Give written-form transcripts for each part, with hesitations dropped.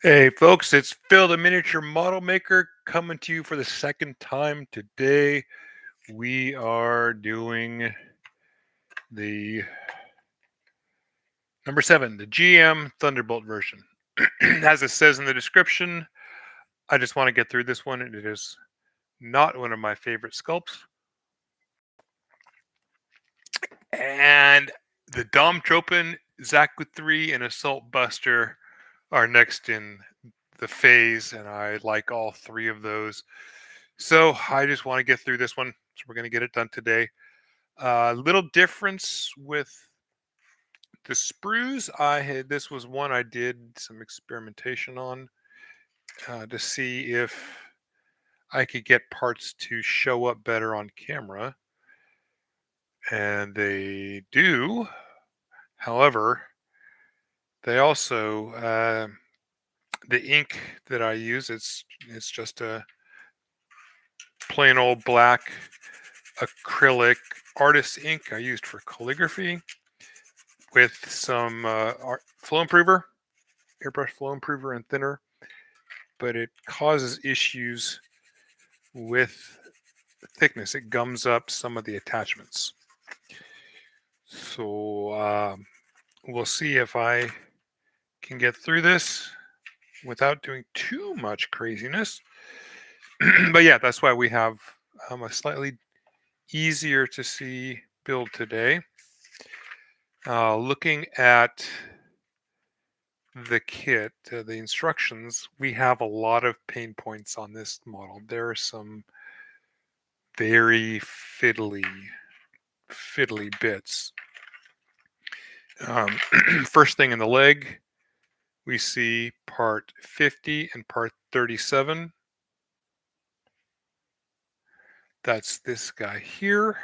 Hey folks, it's Phil the Miniature Model Maker coming to you for the second time today. We are doing the number 7, the GM Thunderbolt version. As it says in the description, I just want to get through this one. It is not one of my favorite sculpts. And the Dom Tropin, Zaku 3, and Assault Buster are next in the phase, and I like all three of those. So I just want to get through this one. So we're going to get it done today. Little difference with the sprues. This was one I did some experimentation on to see if I could get parts to show up better on camera, and they do. However, they also the ink that I use, it's just a plain old black acrylic artist ink I used for calligraphy with some flow improver, airbrush flow improver and thinner, but it causes issues with thickness. It gums up some of the attachments. So we'll see if I can get through this without doing too much craziness. But yeah, that's why we have a slightly easier to see build today. Looking at the kit, the instructions, we have a lot of pain points on this model. There are some very fiddly bits. First thing in the leg, we see part 50 and part 37. That's this guy here,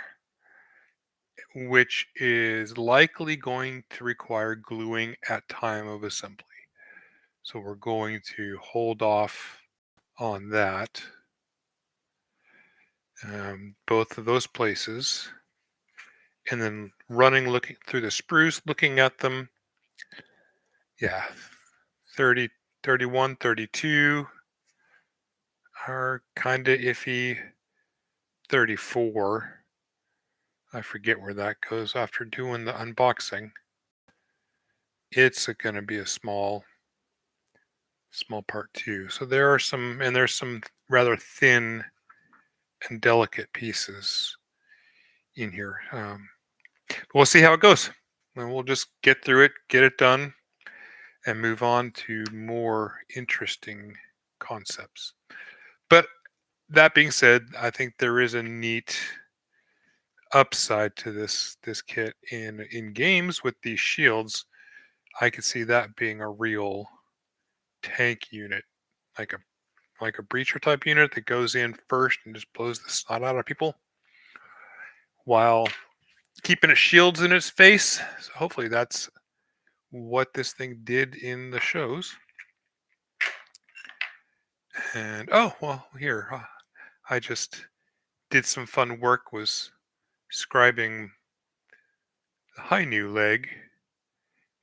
which is likely going to require gluing at time of assembly. So we're going to hold off on that. Both of those places. And then looking through the spruce, looking at them. Yeah, 30, 31, 32 are kind of iffy. 34, I forget where that goes after doing the unboxing. It's going to be a small part too. So there's some rather thin and delicate pieces in here. We'll see how it goes. And we'll just get through it, get it done, and move on to more interesting concepts. But that being said, I think there is a neat upside to this kit in games with these shields. I could see that being a real tank unit, like a breacher type unit that goes in first and just blows the snot out of people while keeping its shields in its face. So hopefully that's what this thing did in the shows. And oh well, here I just did some fun work, was scribing the high new leg,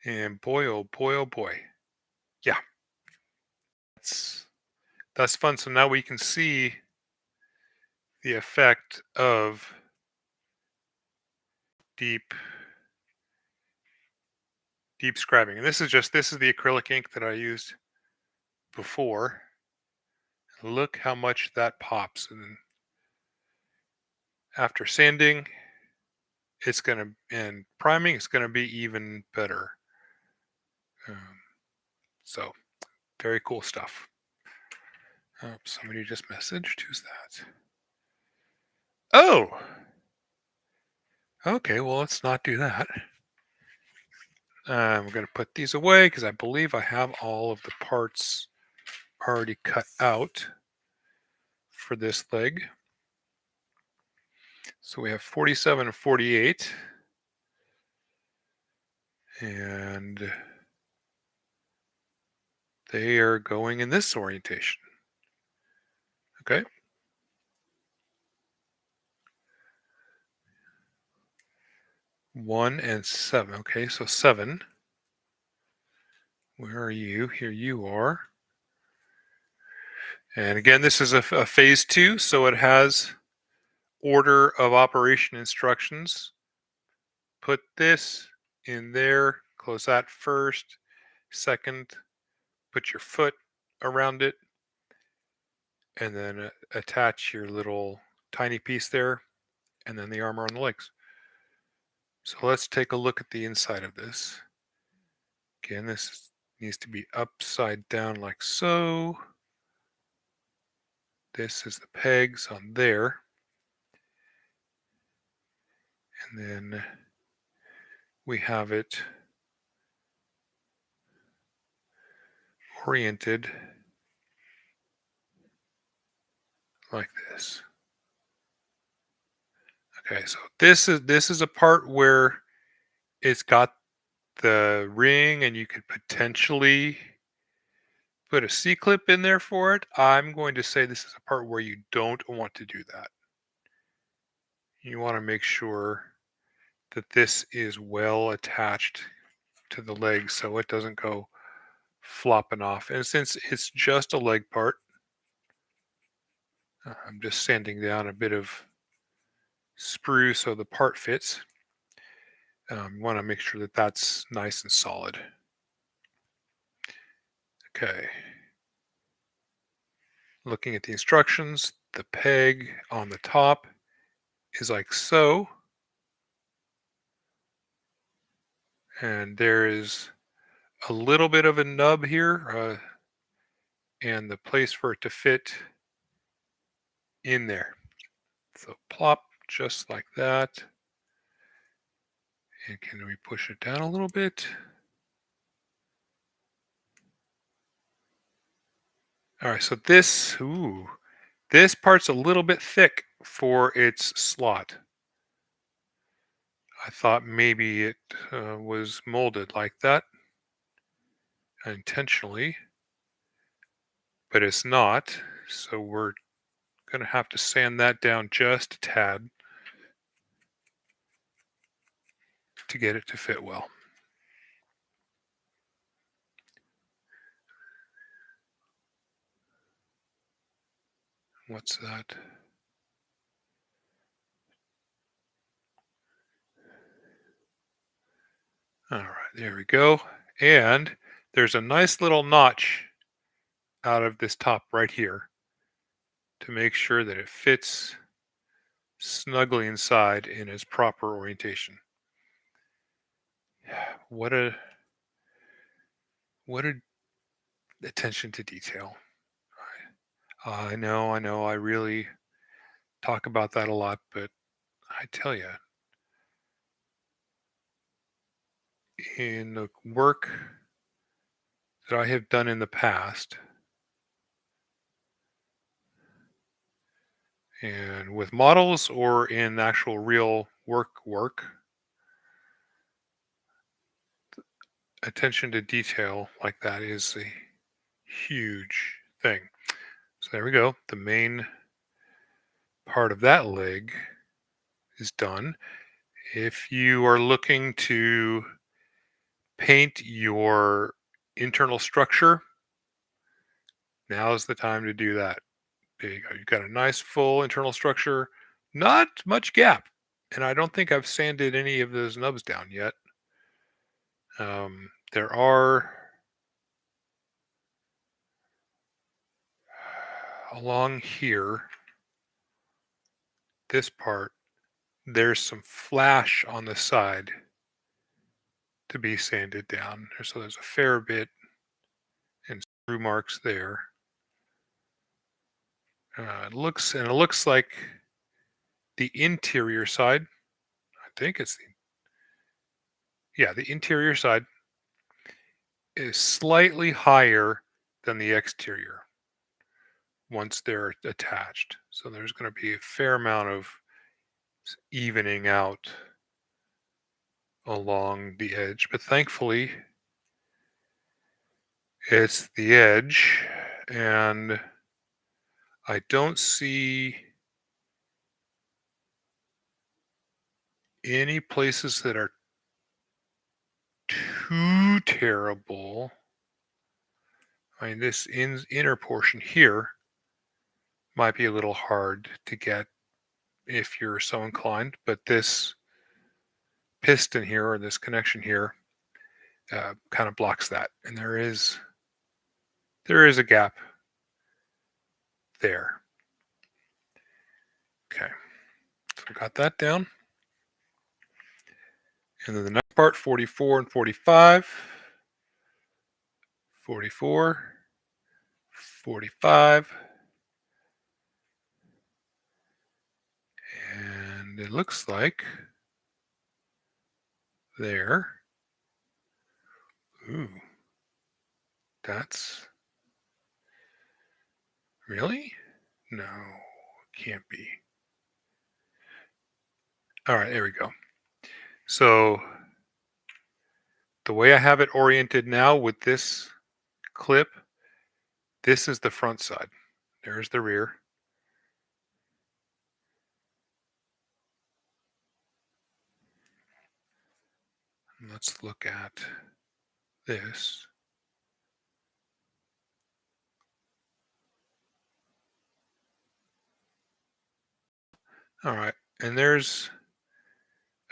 and boy oh boy oh boy, yeah, that's fun. So now we can see the effect of deep scribing. And this is the acrylic ink that I used before. Look how much that pops. And then after sanding, and priming, it's gonna be even better. So very cool stuff. Somebody just messaged. Who's that? Oh, okay. Well, let's not do that. We're going to put these away because I believe I have all of the parts already cut out for this leg. So we have 47 and 48. And they are going in this orientation. Okay. One and 7. Okay, so 7. Where are you? Here you are. And again, this is a phase 2, so it has order of operation instructions. Put this in there, close that first. Second, put your foot around it, and then attach your little tiny piece there, and then the armor on the legs. So let's take a look at the inside of this. Again, this needs to be upside down like so. This is the pegs on there. And then we have it oriented like this. Okay, so this is a part where it's got the ring and you could potentially put a C-clip in there for it. I'm going to say this is a part where you don't want to do that. You want to make sure that this is well attached to the leg so it doesn't go flopping off. And since it's just a leg part, I'm just sanding down a bit of sprue so the part fits. You want to make sure that that's nice and solid. Okay. Looking at the instructions, the peg on the top is like so. And there is a little bit of a nub here, and the place for it to fit in there. So plop just like that. And can we push it down a little bit? All right, so this part's a little bit thick for its slot. I thought maybe it was molded like that intentionally, but it's not. So we're going to have to sand that down just a tad to get it to fit well. What's that? All right, there we go. And there's a nice little notch out of this top right here to make sure that it fits snugly inside in its proper orientation. What a attention to detail. I know, I really talk about that a lot, but I tell you, in the work that I have done in the past, and with models or in actual real work, attention to detail like that is a huge thing. So there we go. The main part of that leg is done. If you are looking to paint your internal structure, now is the time to do that. There you go. You've got a nice full internal structure, not much gap. And I don't think I've sanded any of those nubs down yet. There are along here, this part, there's some flash on the side to be sanded down. So there's a fair bit and screw marks there. It looks like the interior side. I think it's the interior side is slightly higher than the exterior once they're attached. So there's going to be a fair amount of evening out along the edge, but thankfully it's the edge, and I don't see any places that are too terrible. I mean, this inner portion here might be a little hard to get if you're so inclined, but this piston here, or this connection here, kind of blocks that, and there is a gap there. Okay, so we got that down. And then the next part, 44 and 45. 44, 45. And it looks like there. Ooh, that's really? No, can't be. All right, there we go. So the way I have it oriented now with this clip, this is the front side. There's the rear. Let's look at this. All right, and there's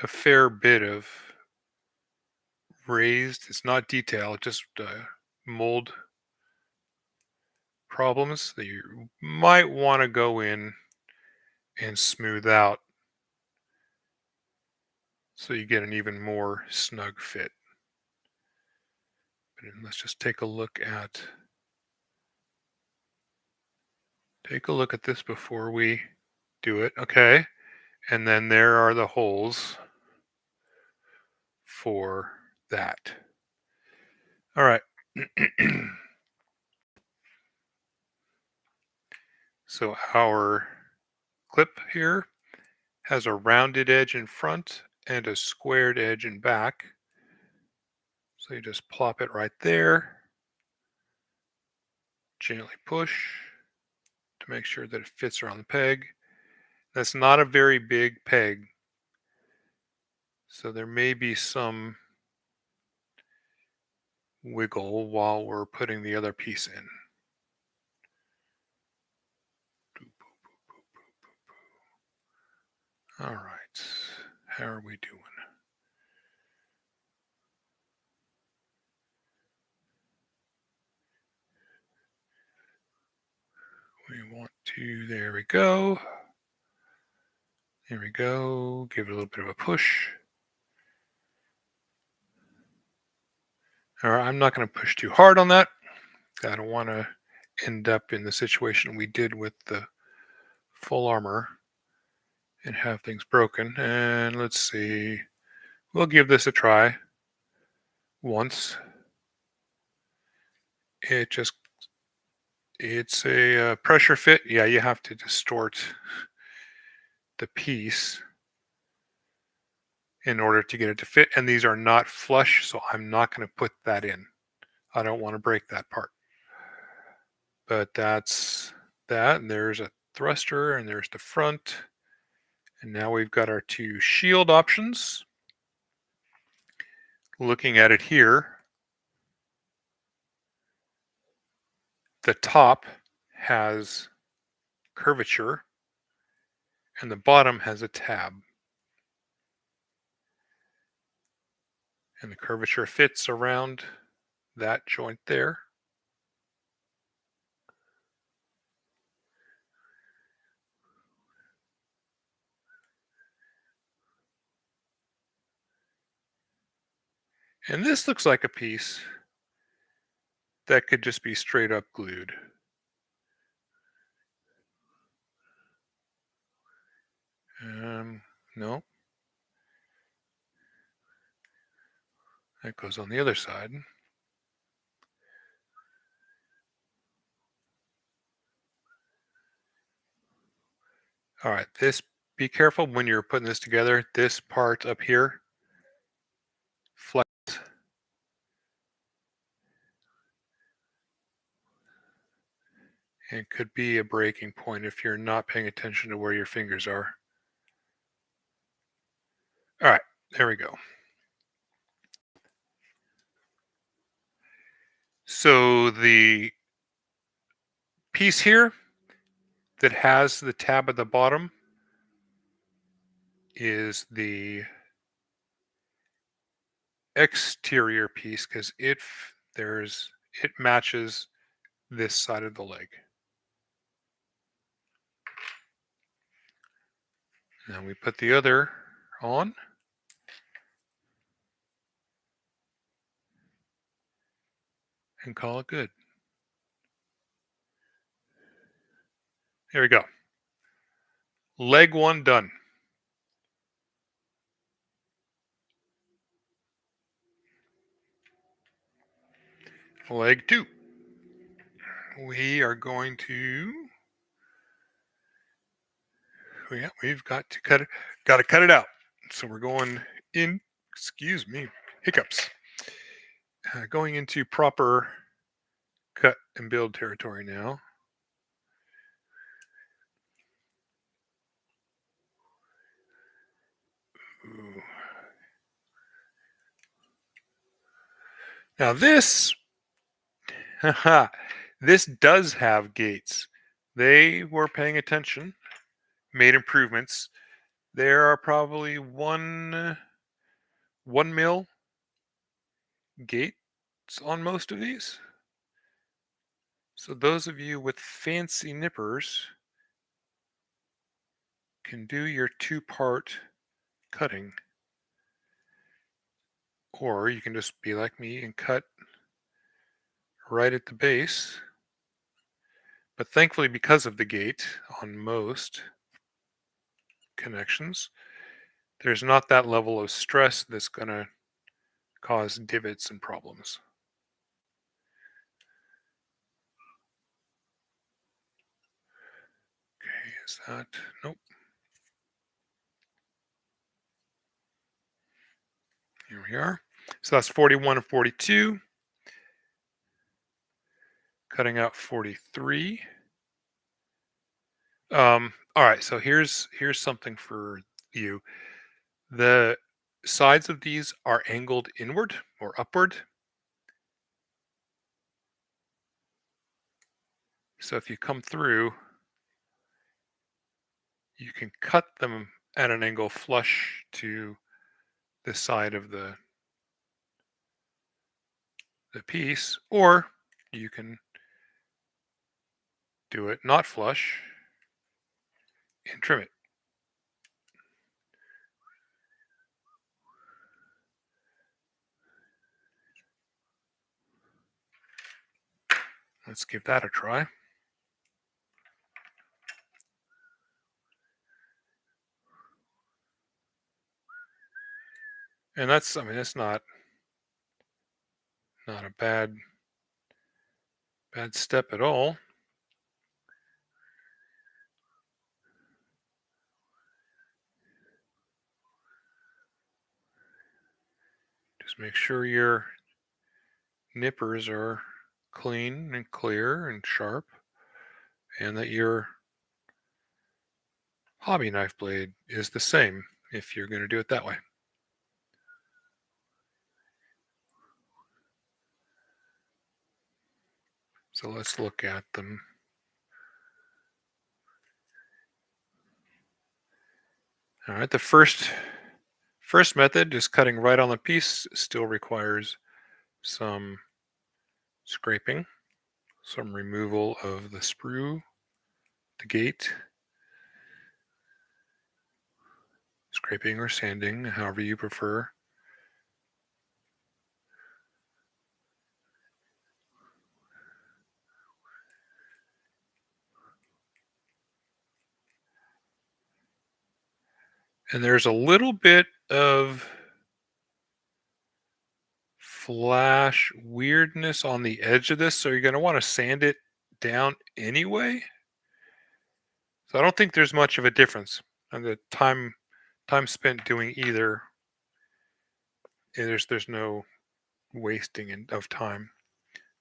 a fair bit of raised, it's not detail, just mold problems that you might want to go in and smooth out so you get an even more snug fit. But let's just take a look at this before we do it. Okay, and then there are the holes for that. All right. So our clip here has a rounded edge in front and a squared edge in back. So you just plop it right there, gently push to make sure that it fits around the peg. That's not a very big peg, so there may be some wiggle while we're putting the other piece in. All right, how are we doing? We want to, there we go. There we go, give it a little bit of a push. All right, I'm not going to push too hard on that. I don't want to end up in the situation we did with the full armor and have things broken. And let's see, we'll give this a try once. It's a pressure fit. Yeah, you have to distort the piece in order to get it to fit, and these are not flush, so I'm not going to put that in. I don't want to break that part. But that's that, and there's a thruster, and there's the front, and now we've got our two shield options. Looking at it here, the top has curvature and the bottom has a tab, and the curvature fits around that joint there. And this looks like a piece that could just be straight up glued. No, that goes on the other side. All right, be careful when you're putting this together. This part up here, flex. It could be a breaking point if you're not paying attention to where your fingers are. All right, there we go. So the piece here that has the tab at the bottom is the exterior piece because it matches this side of the leg. Now we put the other on. And call it good. Here we go. Leg 1 done. Leg 2. We are going to. We've got to cut it out. So we're going in. Excuse me, hiccups. Going into proper cut and build territory now. Ooh. Now this does have gates. They were paying attention, made improvements. There are probably one mil gates on most of these. So those of you with fancy nippers can do your 2-part cutting. Or you can just be like me and cut right at the base. But thankfully, because of the gate on most connections, there's not that level of stress that's going to cause divots and problems. Okay, is that? Nope. Here we are. So that's 41 and 42. Cutting out 43. All right, so here's something for you. The sides of these are angled inward or upward. So if you come through, you can cut them at an angle flush to the side of the piece, or you can do it not flush and trim it. Let's give that a try. And that's not a bad step at all. Just make sure your nippers are clean and clear and sharp, and that your hobby knife blade is the same if you're going to do it that way. So let's look at them. All right, the first method, just cutting right on the piece, still requires some scraping, some removal of the sprue, the gate, scraping or sanding, however you prefer. And there's a little bit of flash weirdness on the edge of this, so you're going to want to sand it down anyway. So I don't think there's much of a difference on the time spent doing either. There's no wasting of time.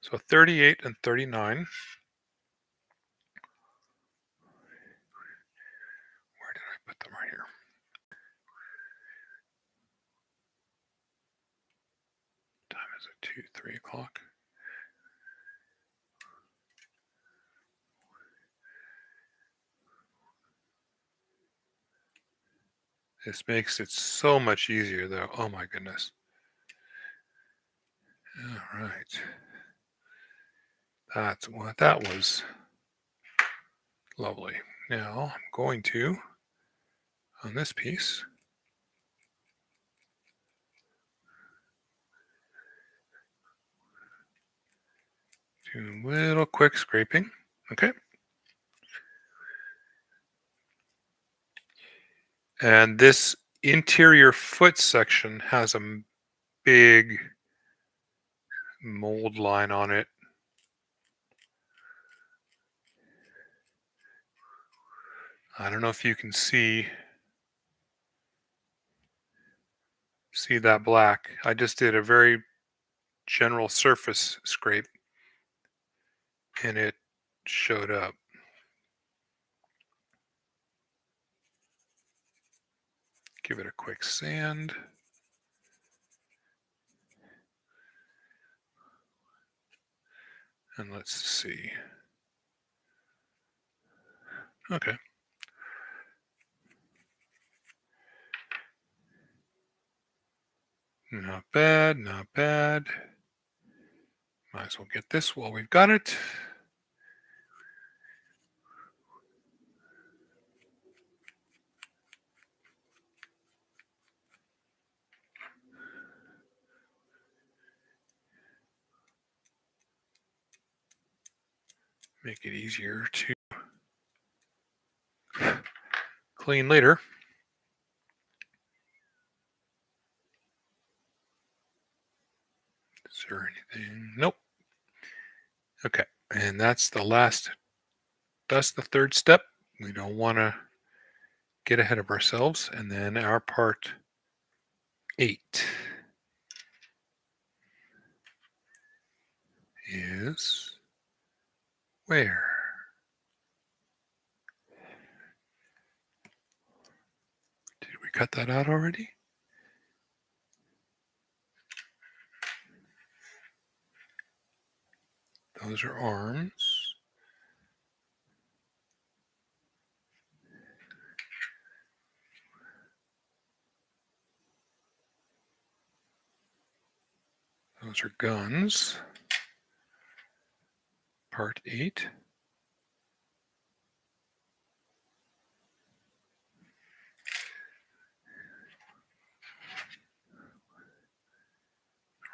So 38 and 39. Where did I put them? Right here. Time is it 3 o'clock? This makes it so much easier, though. Oh my goodness. All right. That's what that was. Lovely. Now I'm going to, on this piece, do a little quick scraping. Okay. And this interior foot section has a big mold line on it. I don't know if you can see that black. I just did a very general surface scrape and it showed up. Give it a quick sand. And let's see. Okay. Not bad, not bad. Might as well get this while we've got it. Make it easier to clean later. Is there anything? Nope. Okay, and that's the third step. We don't want to get ahead of ourselves. And then our part 8 is where? Did we cut that out already? Those are arms. Those are guns. Part 8.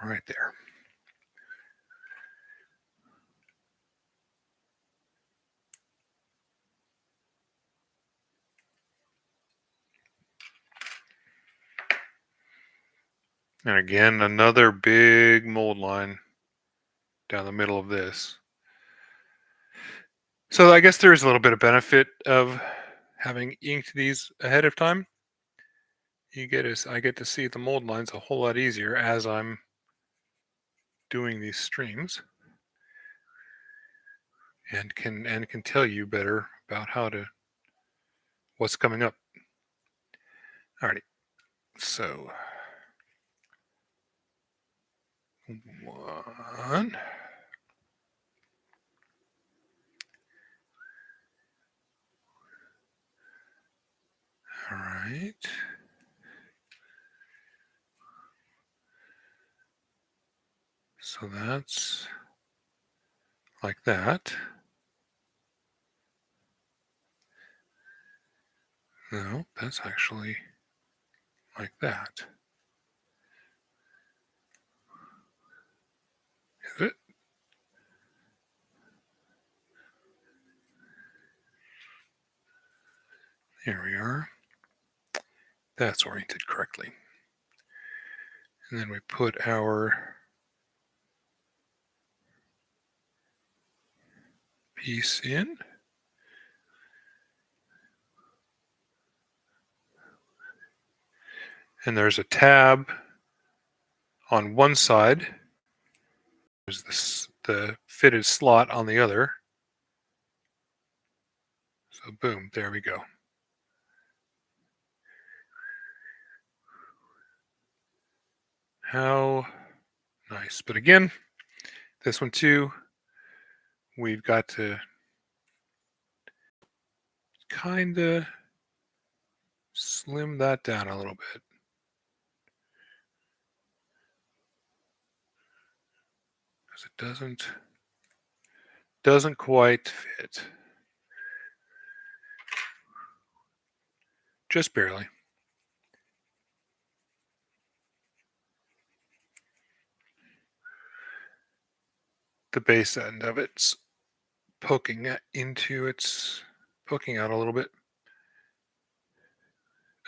Right there. And again, another big mold line down the middle of this. So I guess there's a little bit of benefit of having inked these ahead of time. I get to see the mold lines a whole lot easier as I'm doing these streams, and can tell you better about what's coming up. Alrighty, so 1. All right. So that's like that. No, that's actually like that. Is it? Here we are. That's oriented correctly. And then we put our piece in. And there's a tab on one side. There's the fitted slot on the other. So boom, there we go. How nice. But again, this one too, we've got to kind of slim that down a little bit. Because it doesn't quite fit. Just barely. The base end of it's poking poking out a little bit.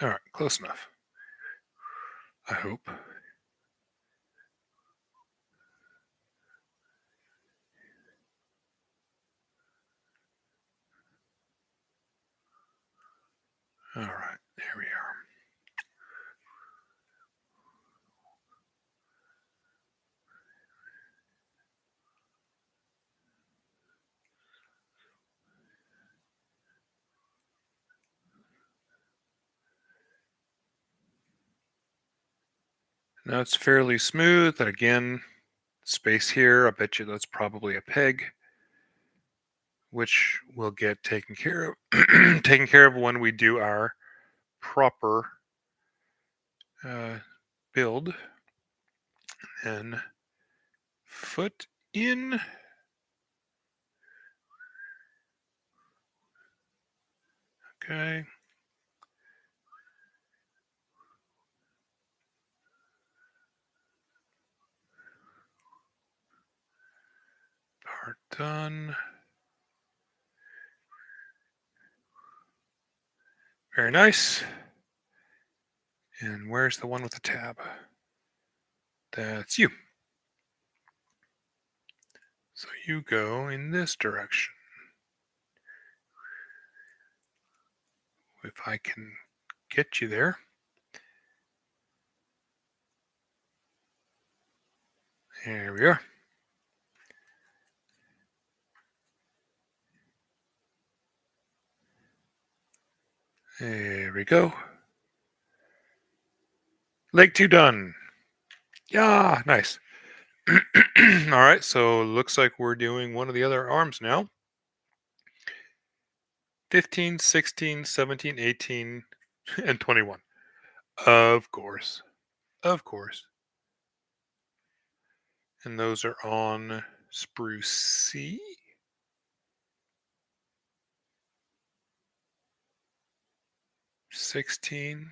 All right, close enough. I hope. All right, here we are. Now it's fairly smooth. And again, space here. I bet you that's probably a peg, which will get taken care of taken care of when we do our proper uh, build. And foot in. Okay. Part done. Very nice. And where's the one with the tab? That's you. So you go in this direction. If I can get you there. There we are. There we go. Leg 2 done. Yeah, nice. All right, so looks like we're doing one of the other arms now. 15, 16, 17, 18, and 21. Of course. Of course. And those are on spruce C. 16.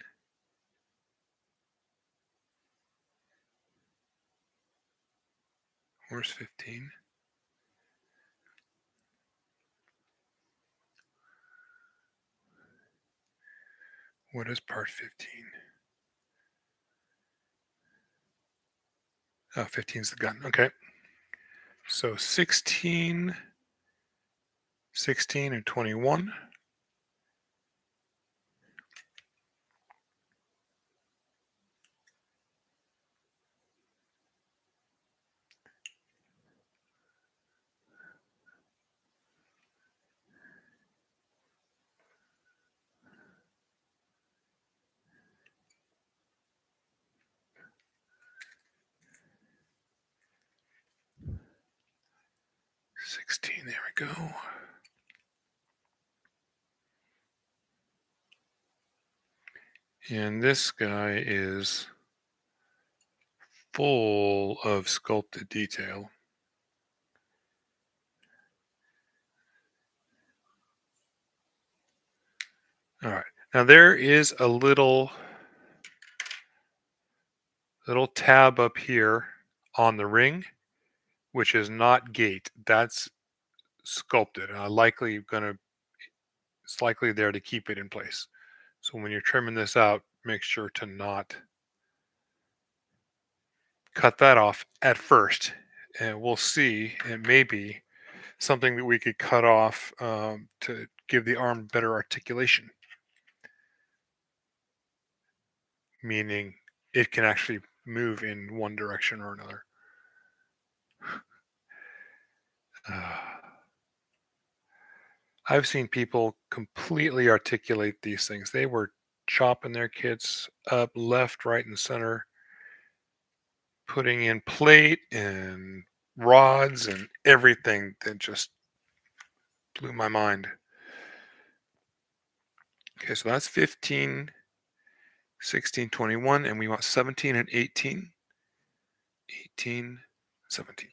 Where's 15? What is part 15? Oh, 15 is the gun. Okay. So 16, 16, and 21. There we go. And this guy is full of sculpted detail. All right. Now there is a little tab up here on the ring, which is not gate. That's sculpted. And it's likely there to keep it in place. So when you're trimming this out, make sure to not cut that off at first. And we'll see. It may be something that we could cut off to give the arm better articulation, meaning it can actually move in one direction or another. I've seen people completely articulate these things. They were chopping their kids up left, right, and center, putting in plate and rods and everything that just blew my mind. Okay, so that's 15. 16, 21, and we want 17 and 18. 18, 17.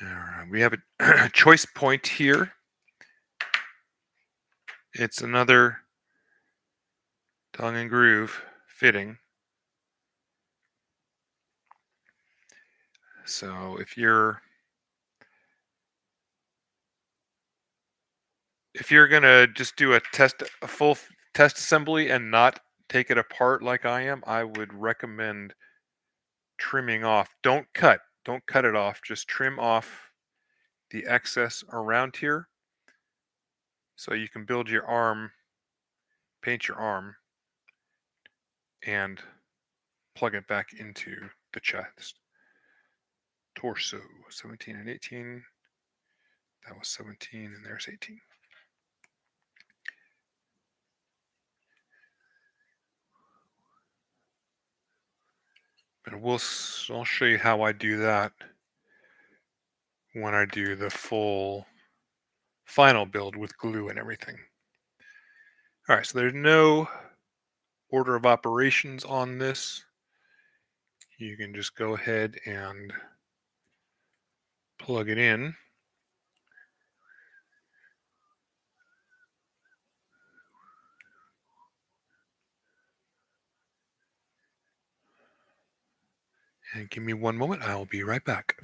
All right, we have a choice point here. It's another tongue and groove fitting. So if you're gonna just do a full test assembly and not take it apart like I am, I would recommend trimming off. Don't cut it off. Just trim off the excess around here so you can build your arm, paint your arm, and plug it back into the chest. Torso, 17 and 18. That was 17 and there's 18. But I'll show you how I do that when I do the full final build with glue and everything. All right, so there's no order of operations on this. You can just go ahead and plug it in. And give me one moment, I'll be right back.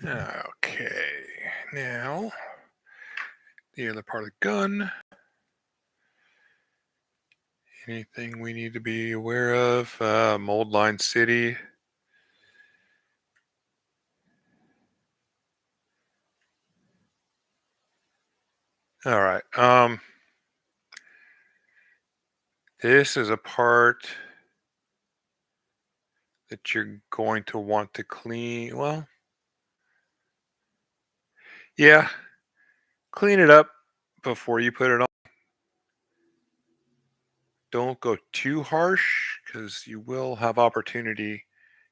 Okay, now the other part of the gun. Anything we need to be aware of? Mold line city. All right. This is a part that you're going to want to clean. Well, yeah, clean it up before you put it on. Don't go too harsh because you will have opportunity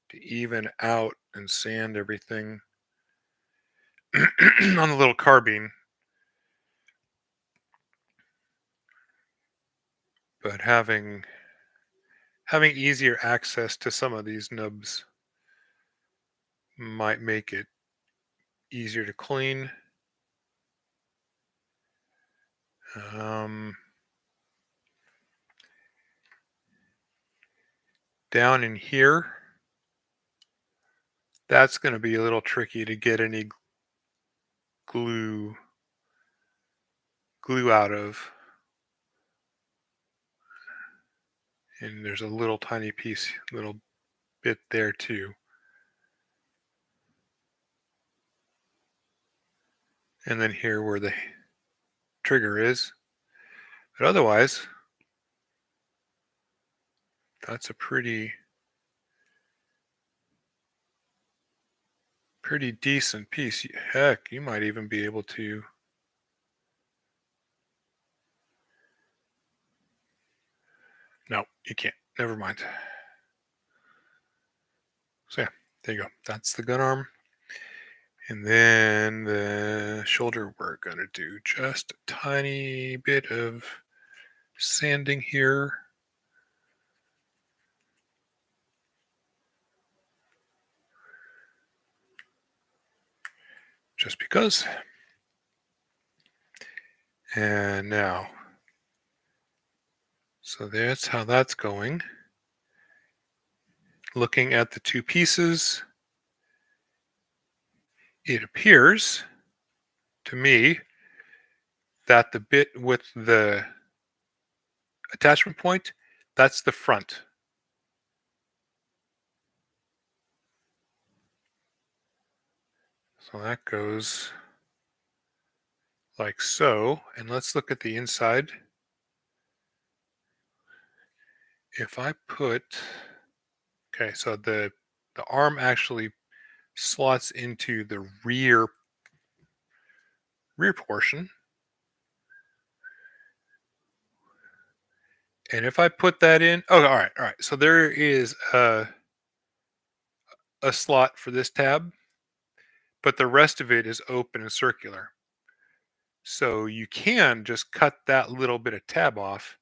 to even out and sand everything on the little carbine. But having easier access to some of these nubs might make it easier to clean. Down in here, that's going to be a little tricky to get any glue out of. And there's a little tiny piece, little bit there too. And then here where the trigger is. But otherwise, that's a pretty decent piece. Heck, you might even be able to. No, you can't. Never mind. So yeah, there you go. That's the gun arm. And then the shoulder, we're going to do just a tiny bit of sanding here. Just because. And now, so that's how that's going. Looking at the two pieces, it appears to me that the bit with the attachment point, that's the front. So that goes like so. And let's look at the inside. If I put, okay, so the arm actually slots into the rear portion. And if I put that in, oh, all right. So there is a slot for this tab, but the rest of it is open and circular. So you can just cut that little bit of tab off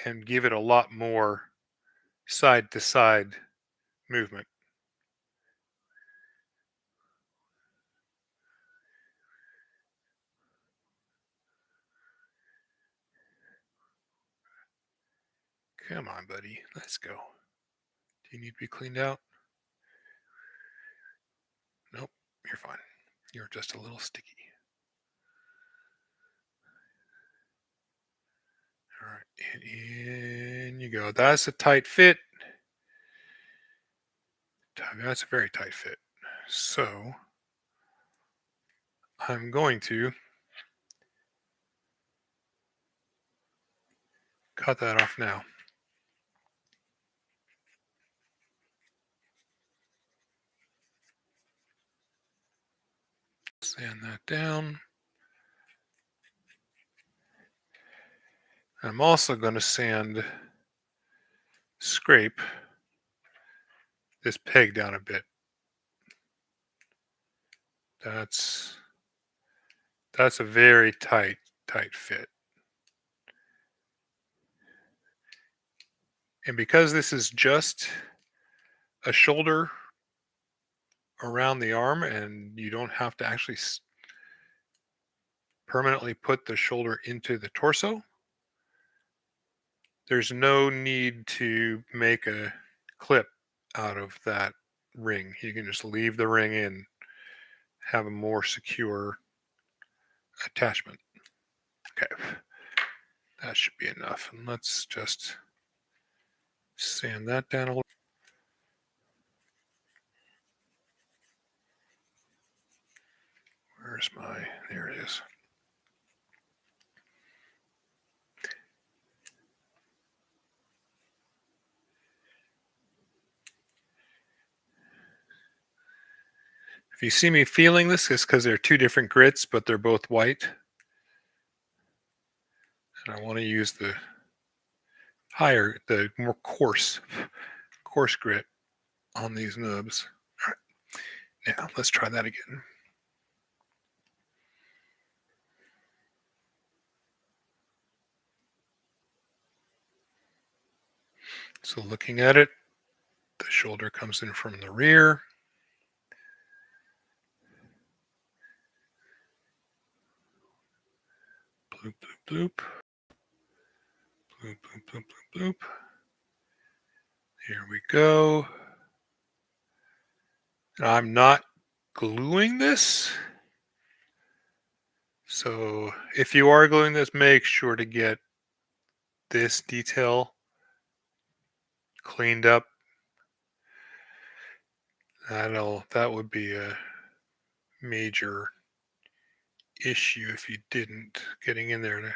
and give it a lot more side to side movement. Come on, buddy. Let's go. Do you need to be cleaned out? Nope, you're fine. You're just a little sticky. All right, and in you go. That's a tight fit. That's a very tight fit. So I'm going to cut that off now. Sand that down. I'm also going to scrape this peg down a bit. That's a very tight fit. And because this is just a shoulder around the arm and you don't have to actually permanently put the shoulder into the torso, there's no need to make a clip out of that ring. You can just leave the ring in, have a more secure attachment. Okay, that should be enough. And let's just sand that down a little. Where's my, there it is. If you see me feeling this, it's because they're two different grits, but they're both white. And I want to use the more coarse grit on these nubs. All right, now let's try that again. So looking at it, the shoulder comes in from the rear. Bloop, bloop, bloop. Bloop, bloop, bloop, bloop, bloop. Here we go. I'm not gluing this. So if you are gluing this, make sure to get this detail cleaned up. That would be a major issue if you didn't, getting in there to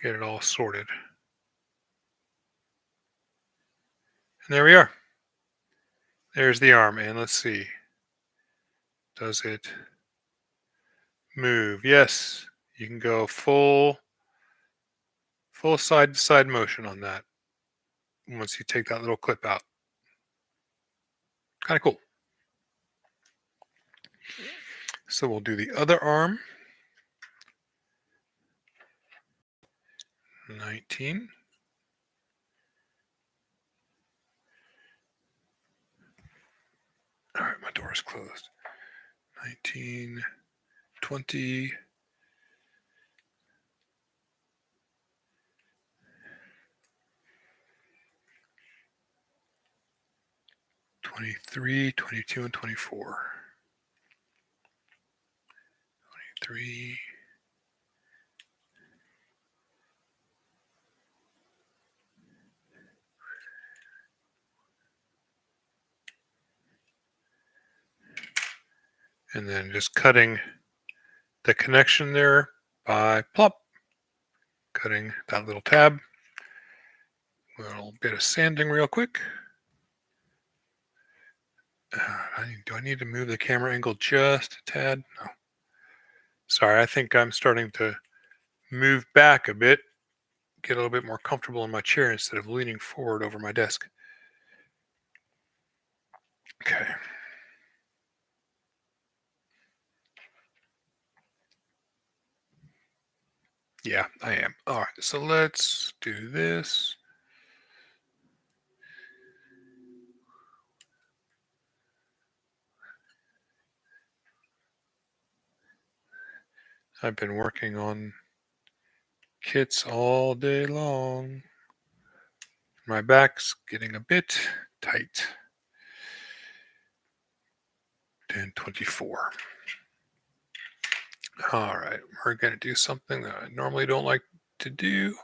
get it all sorted. And there we are. There's the arm. And let's see. Does it move? Yes. You can go full side to side motion on that once you take that little clip out. Kind of cool. So we'll do the other arm. 19. All right, my door is closed. 19, 20, 23, 22, and 24. 23. And then just cutting the connection there by plop. Cutting that little tab. A little bit of sanding real quick. Do I need to move the camera angle just a tad? No. Sorry, I think I'm starting to move back a bit, get a little bit more comfortable in my chair instead of leaning forward over my desk. Okay. Yeah, I am. All right, so let's do this. I've been working on kits all day long. My back's getting a bit tight. 10:24. All right, we're going to do something that I normally don't like to do.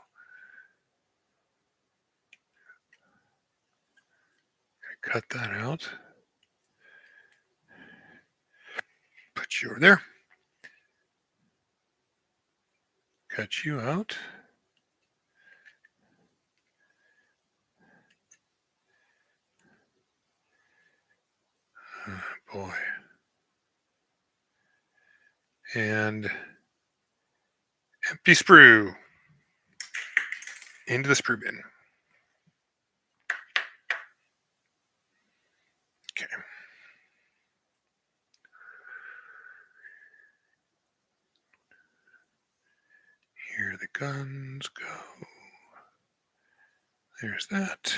Cut that out. Put you over there. Cut you out. Oh, boy. And empty sprue. Into the sprue bin. Okay. Here the guns go. There's that.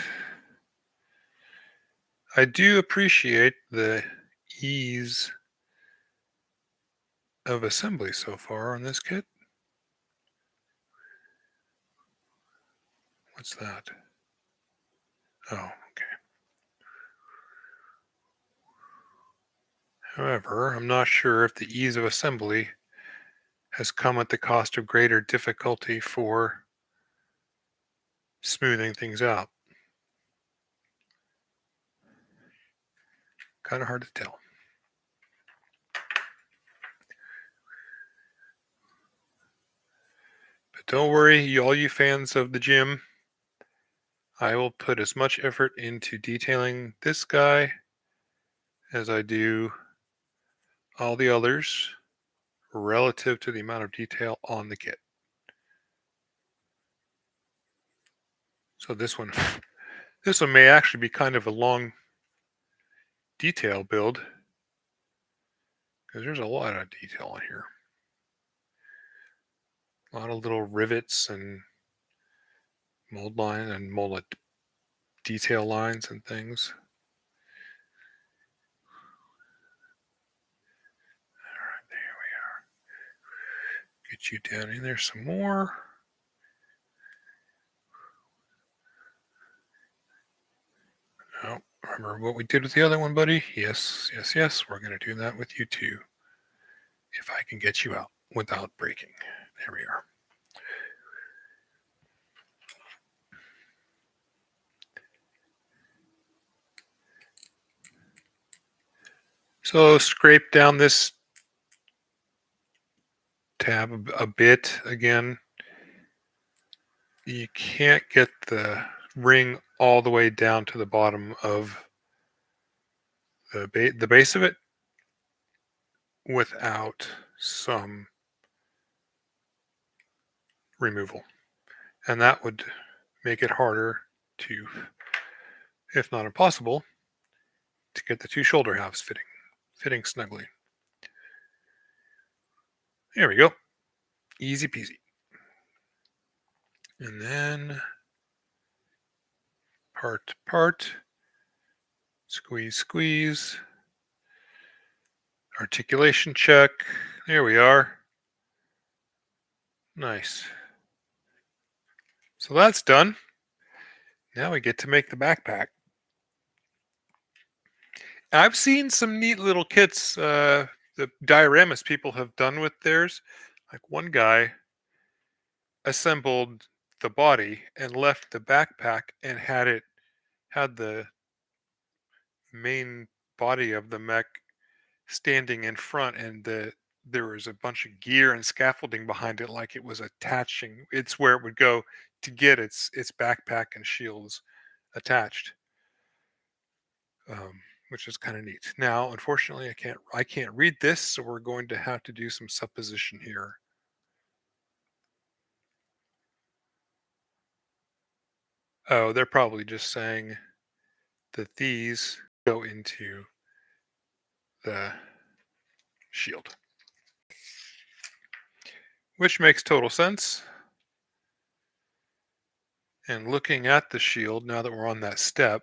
I do appreciate the ease of assembly so far on this kit. What's that? Oh, okay. However, I'm not sure if the ease of assembly has come at the cost of greater difficulty for smoothing things out. Kind of hard to tell. But don't worry, all you fans of the gym, I will put as much effort into detailing this guy as I do all the others relative to the amount of detail on the kit. So this one may actually be kind of a long detail build because there's a lot of detail on here. A lot of little rivets and mold line and mold detail lines and things. All right, there we are. Get you down in there some more. Oh, remember what we did with the other one, buddy? Yes, yes, yes. We're going to do that with you too. If I can get you out without breaking. There we are. So scrape down this tab a bit again. You can't get the ring all the way down to the bottom of the base of it without some removal. And that would make it harder to, if not impossible, to get the two shoulder halves fitting snugly. There we go. Easy peasy. And then part to part, squeeze, squeeze, articulation check. There we are. Nice. So that's done. Now we get to make the backpack. I've seen some neat little kits the dioramas people have done with theirs. Like one guy assembled the body and left the backpack and had the main body of the mech standing in front, and there was a bunch of gear and scaffolding behind it, like it was attaching. It's where it would go to get its backpack and shields attached, which is kind of neat. Now, unfortunately, I can't read this, so we're going to have to do some supposition here. Oh, they're probably just saying that these go into the shield, which makes total sense. And looking at the shield, now that we're on that step,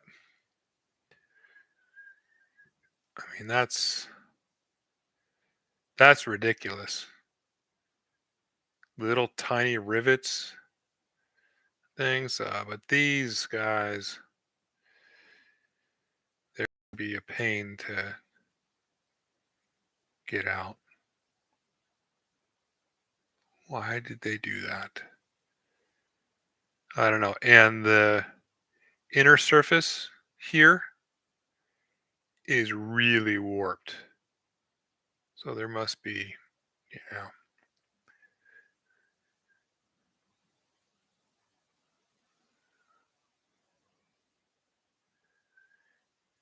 I mean that's ridiculous. Little tiny rivets things, but these guys, they're gonna be a pain to get out. Why did they do that? I don't know. And the inner surface here is really warped. So there must be, yeah.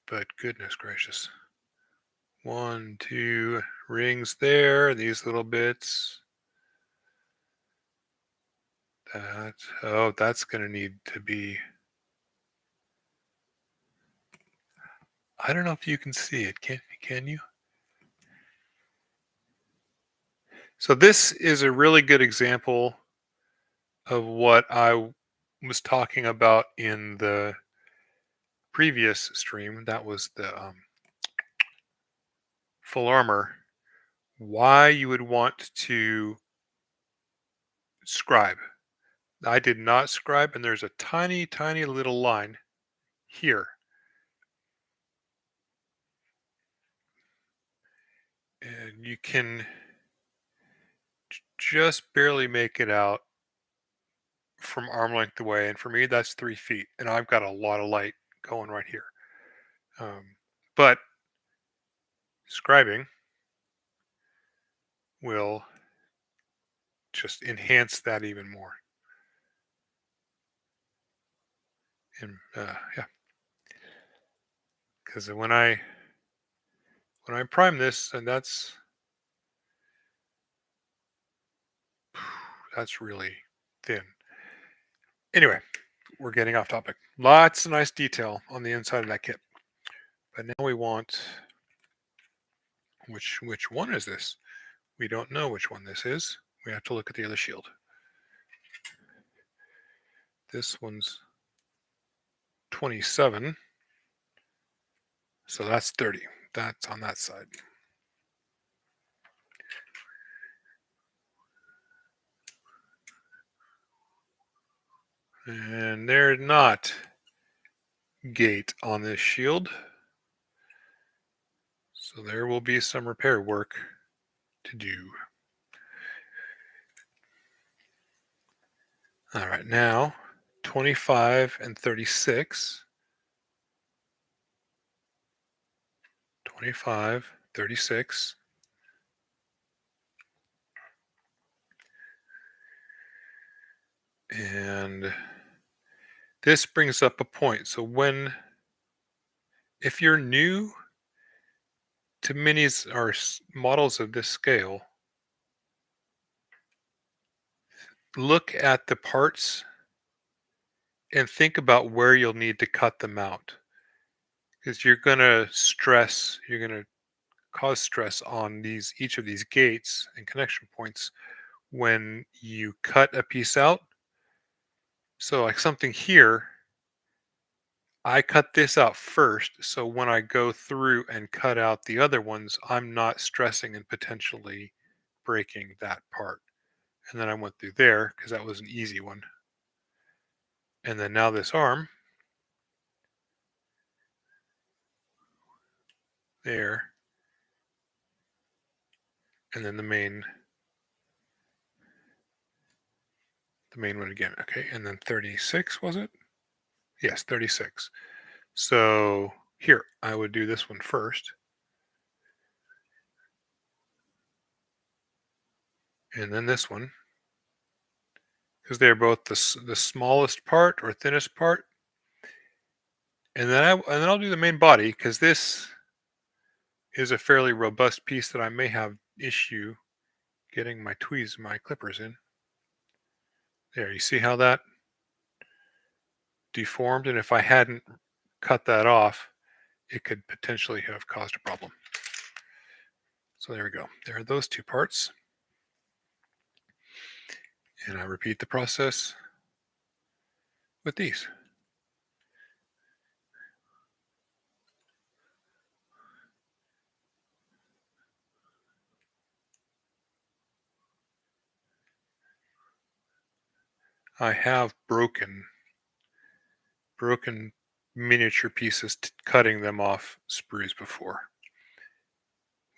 But goodness gracious. 1, 2 rings there, these little bits. That's going to need to be. I don't know if you can see it. Can you? So this is a really good example of what I was talking about in the previous stream. That was the full armor. Why you would want to scribe. I did not scribe, and there's a tiny, tiny little line here. And you can just barely make it out from arm length away. And for me, that's 3 feet. And I've got a lot of light going right here. But scribing will just enhance that even more. And yeah, because when I prime this, and that's really thin. Anyway, we're getting off topic. Lots of nice detail on the inside of that kit. But now we want which one is this? We don't know which one this is. We have to look at the other shield. This one's 27. So that's 30. That's on that side. And there's not gate on this shield. So there will be some repair work to do. All right, now 25 and 36. 25, 36. And this brings up a point. So if you're new to minis or models of this scale, look at the parts and think about where you'll need to cut them out, because you're going to cause stress on each of these gates and connection points when you cut a piece out. So like something here, I cut this out first, so when I go through and cut out the other ones, I'm not stressing and potentially breaking that part. And then I went through there because that was an easy one. And then now this arm there, and then the main one again. Okay, and then 36 was it? Yes, 36. So here, I would do this one first, and then this one, because they're both the smallest part or thinnest part. And then I'll do the main body because this is a fairly robust piece that I may have issue getting my clippers in. There, you see how that deformed, and if I hadn't cut that off, it could potentially have caused a problem. So there we go. There are those two parts. And I repeat the process with these. I have broken miniature pieces cutting them off sprues before,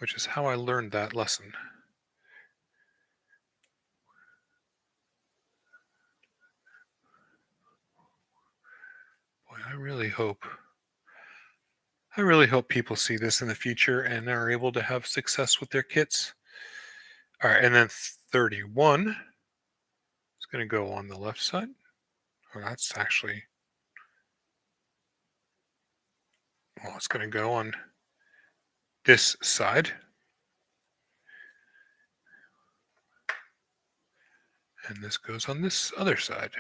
which is how I learned that lesson. Boy, I really hope people see this in the future and are able to have success with their kits. All right, and then 31 is going to go on the left side. Oh, that's actually, well, it's going to go on this side. And this goes on this other side.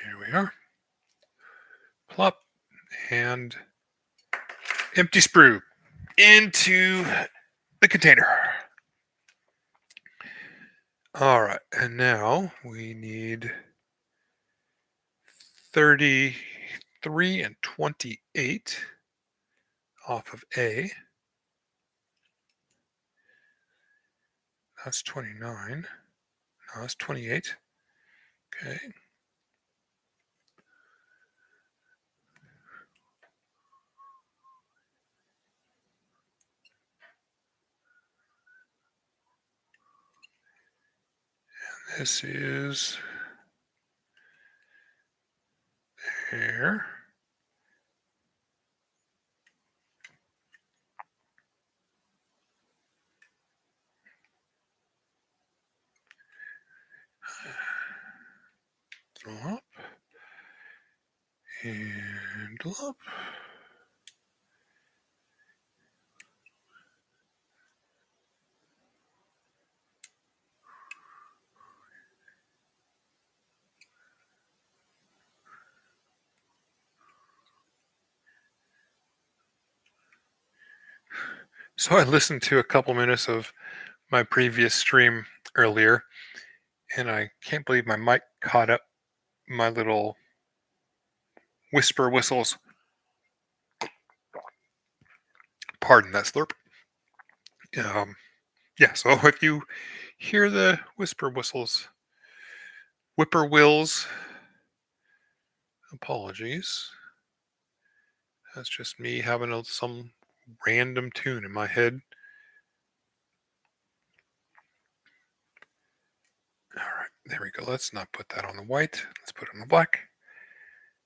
Here we are. Plop and empty sprue into the container. All right, and now we need 33 and 28 off of A. That's 29. No, that's 28. Okay. And this is there. Drop and drop. So I listened to a couple minutes of my previous stream earlier, and I can't believe my mic caught up my little whisper whistles. Pardon that slurp. Yeah, so if you hear the whisper whistles, whippoorwills, apologies. That's just me having some random tune in my head. All right, there we go. Let's not put that on the white. Let's put it on the black.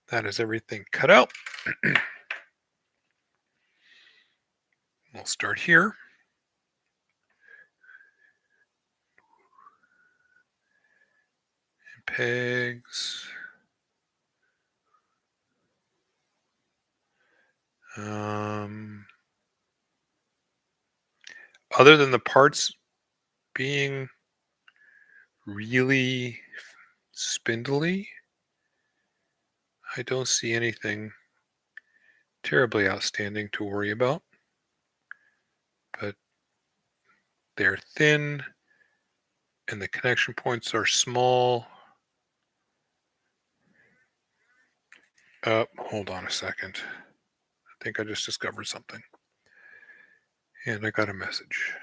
That is everything cut out. We'll start here. And pegs. Other than the parts being really spindly, I don't see anything terribly outstanding to worry about. But They're thin, and the connection points are small. Hold on a second. I think I just discovered something. And I got a message.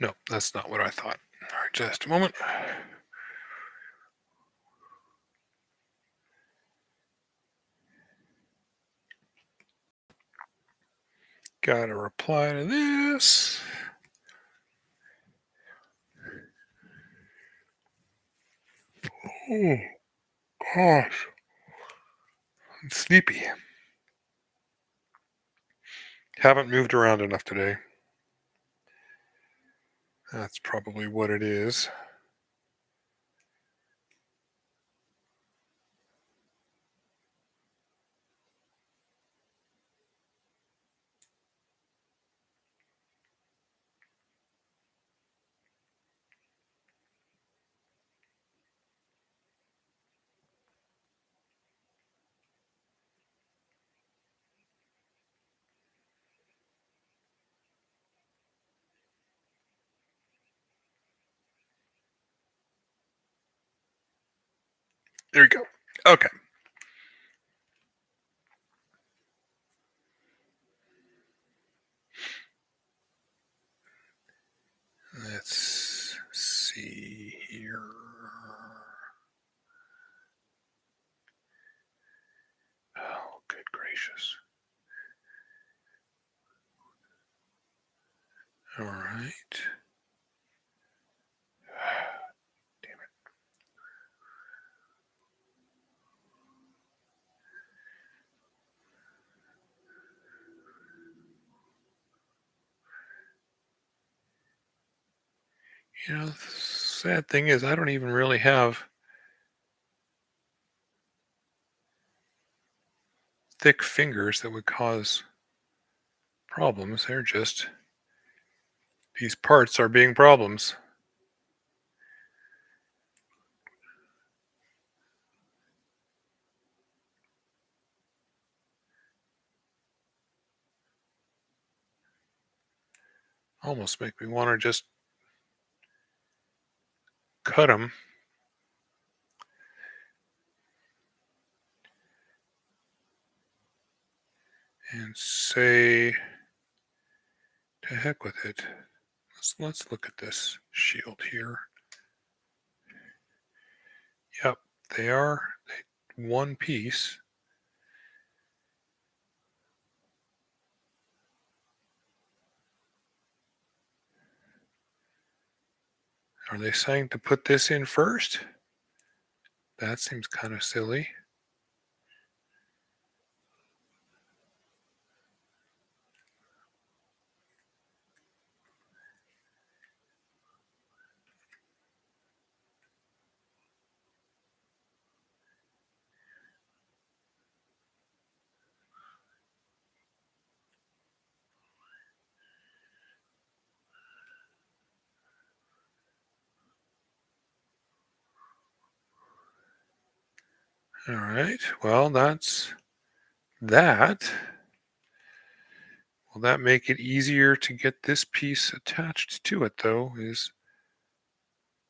No, that's not what I thought. All right, just a moment. Gotta reply to this. Oh, gosh. I'm sleepy. Haven't moved around enough today. That's probably what it is. There you go. Okay. Let's see here. Oh, good gracious. All right. Damn it. You know, the sad thing is, I don't even really have thick fingers that would cause problems. They're just, these parts are being problems. Almost make me want to just cut them and say, to heck with it. Let's look at this shield here. Yep, they are one piece. Are they saying to put this in first? That seems kind of silly. All right, well, that's that. Will that make it easier to get this piece attached to it, though, is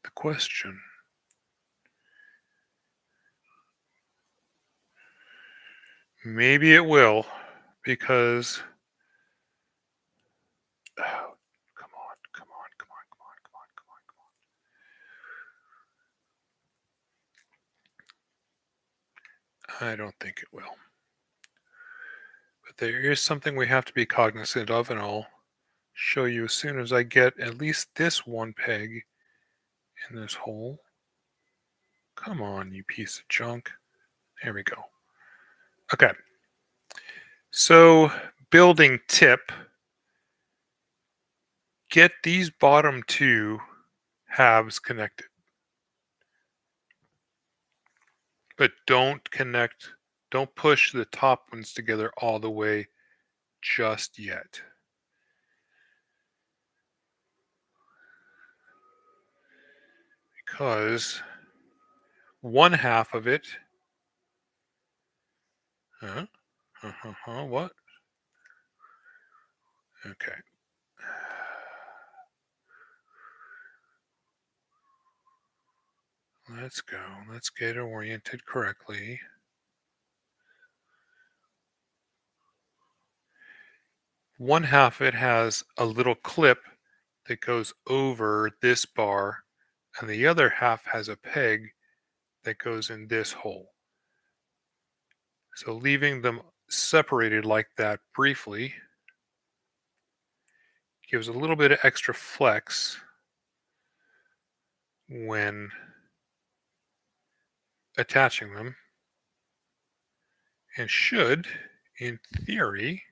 the question. Maybe it will, because. Oh, come on, come on, come on, come on, come on, come on, come on. I don't think it will. But there is something we have to be cognizant of, and I'll show you as soon as I get at least this one peg in this hole. Come on, you piece of junk. There we go. Okay. So, building tip, get these bottom two halves connected. But don't push the top ones together all the way just yet. Because one half of it, huh? What? Okay. Let's go. Let's get it oriented correctly. One half of it has a little clip that goes over this bar, and the other half has a peg that goes in this hole. So leaving them separated like that briefly gives a little bit of extra flex when attaching them, and should, in theory,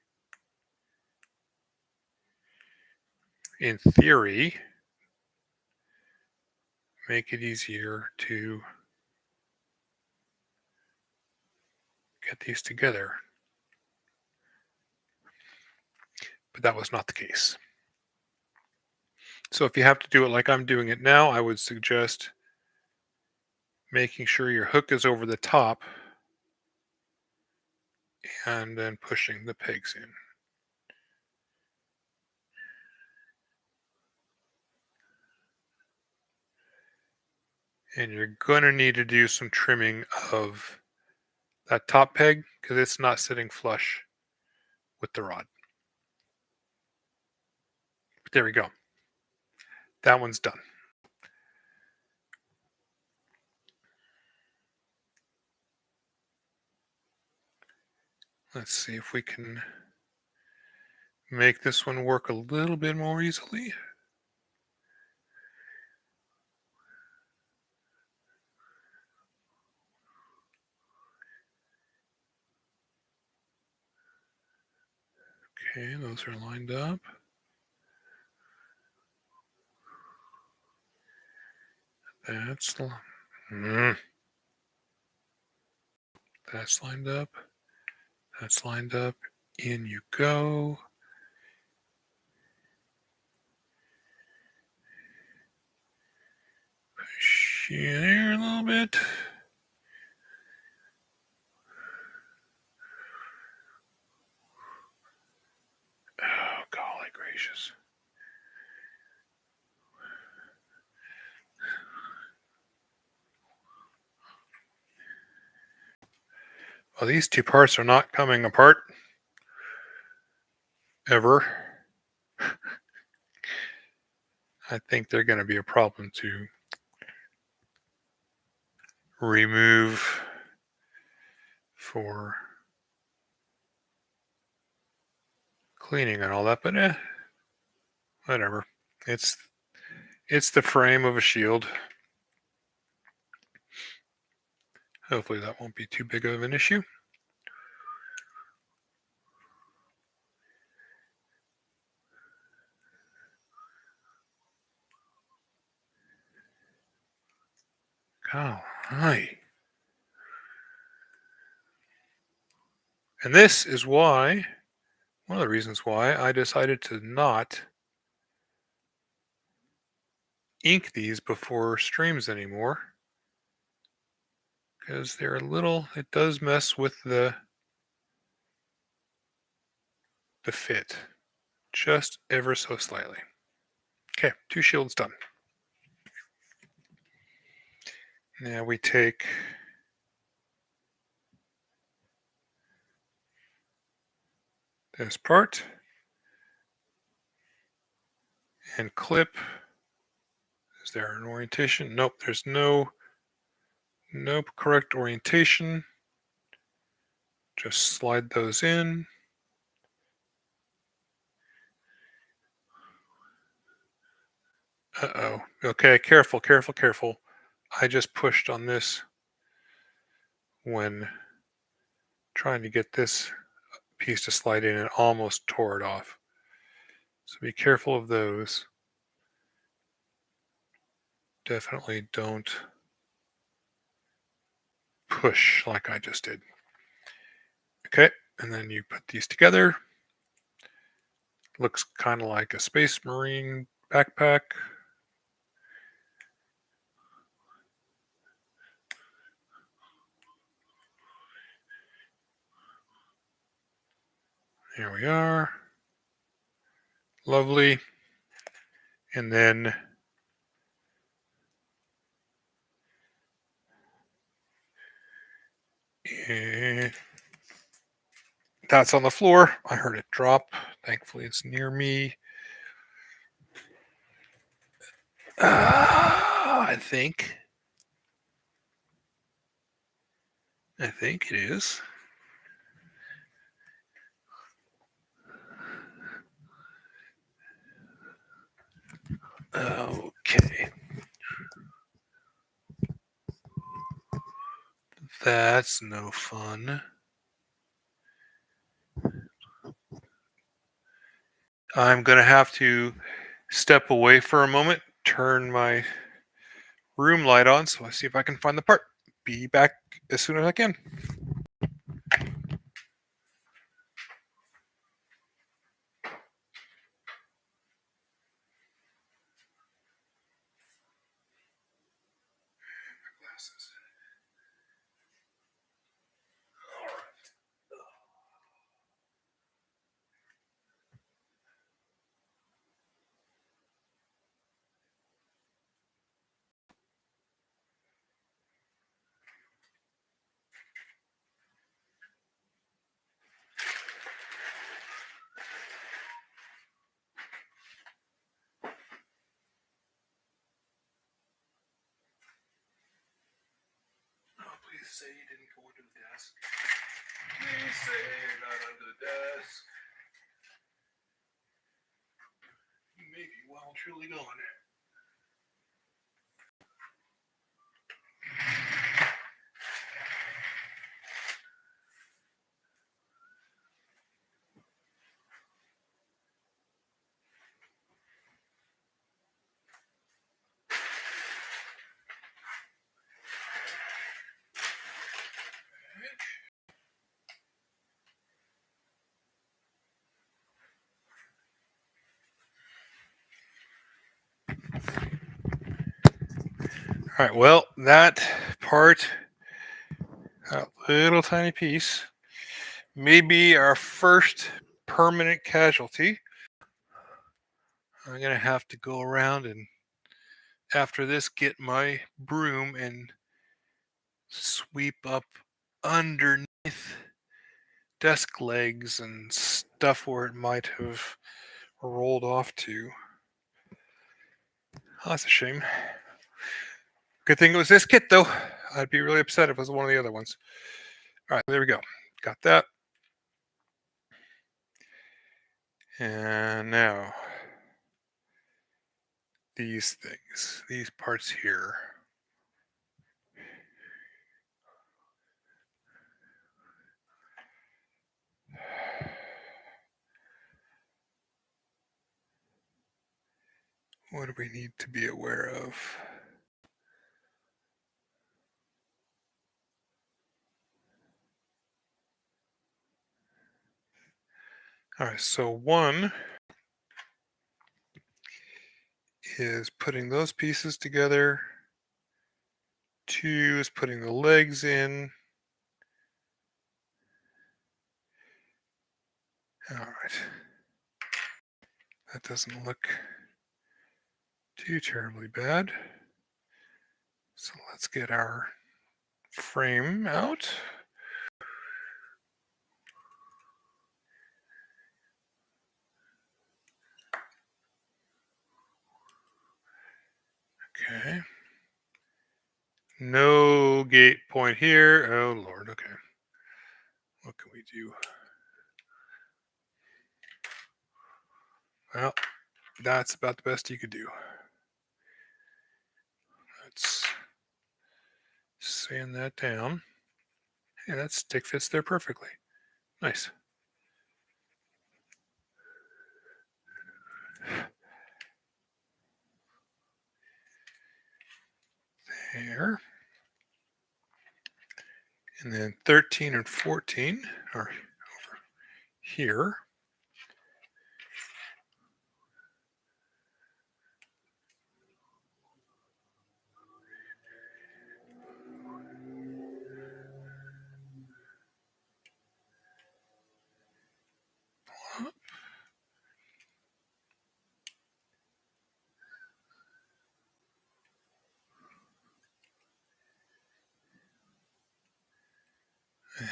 make it easier to get these together. But that was not the case. So if you have to do it like I'm doing it now, I would suggest making sure your hook is over the top and then pushing the pegs in. And you're going to need to do some trimming of that top peg because it's not sitting flush with the rod. But there we go. That one's done. Let's see if we can make this one work a little bit more easily. Okay, those are lined up. That's that's lined up. That's lined up. In you go. Push you there a little bit. Oh, golly gracious. Well, these two parts are not coming apart. Ever. I think they're going to be a problem to remove for cleaning and all that, but whatever. It's the frame of a shield. Hopefully that won't be too big of an issue. Oh, hi. And this is why, one of the reasons why I decided to not ink these before streams anymore. Because they're a little, it does mess with the fit. Just ever so slightly. Okay, 2 shields done. Now we take this part and clip. Is there an orientation? Nope, there's no correct orientation. Just slide those in. Uh-oh. Okay, careful. I just pushed on this when trying to get this piece to slide in and almost tore it off. So be careful of those. Definitely don't push like I just did. Okay, and then you put these together. Looks kind of like a Space Marine backpack. Here we are. Lovely. And then that's on the floor. I heard it drop. Thankfully, it's near me. I think it is. Okay. That's no fun. I'm going to have to step away for a moment, turn my room light on so I see if I can find the part. Be back as soon as I can. Please say you didn't go under the desk. Please say you're not under the desk. You may be well and truly gone. All right, well, that part, that little tiny piece, may be our first permanent casualty. I'm going to have to go around and, after this, get my broom and sweep up underneath desk legs and stuff where it might have rolled off to. Oh, that's a shame. Good thing it was this kit, though. I'd be really upset if it was one of the other ones. All right, there we go. Got that. And now, these things, these parts here. What do we need to be aware of? All right, so one is putting those pieces together. Two is putting the legs in. All right. That doesn't look too terribly bad. So let's get our frame out. Okay. No gate point here. Oh, Lord. Okay. What can we do? Well, that's about the best you could do. Let's sand that down. Hey, that stick fits there perfectly. Nice. There. And then 13 and 14 are over here.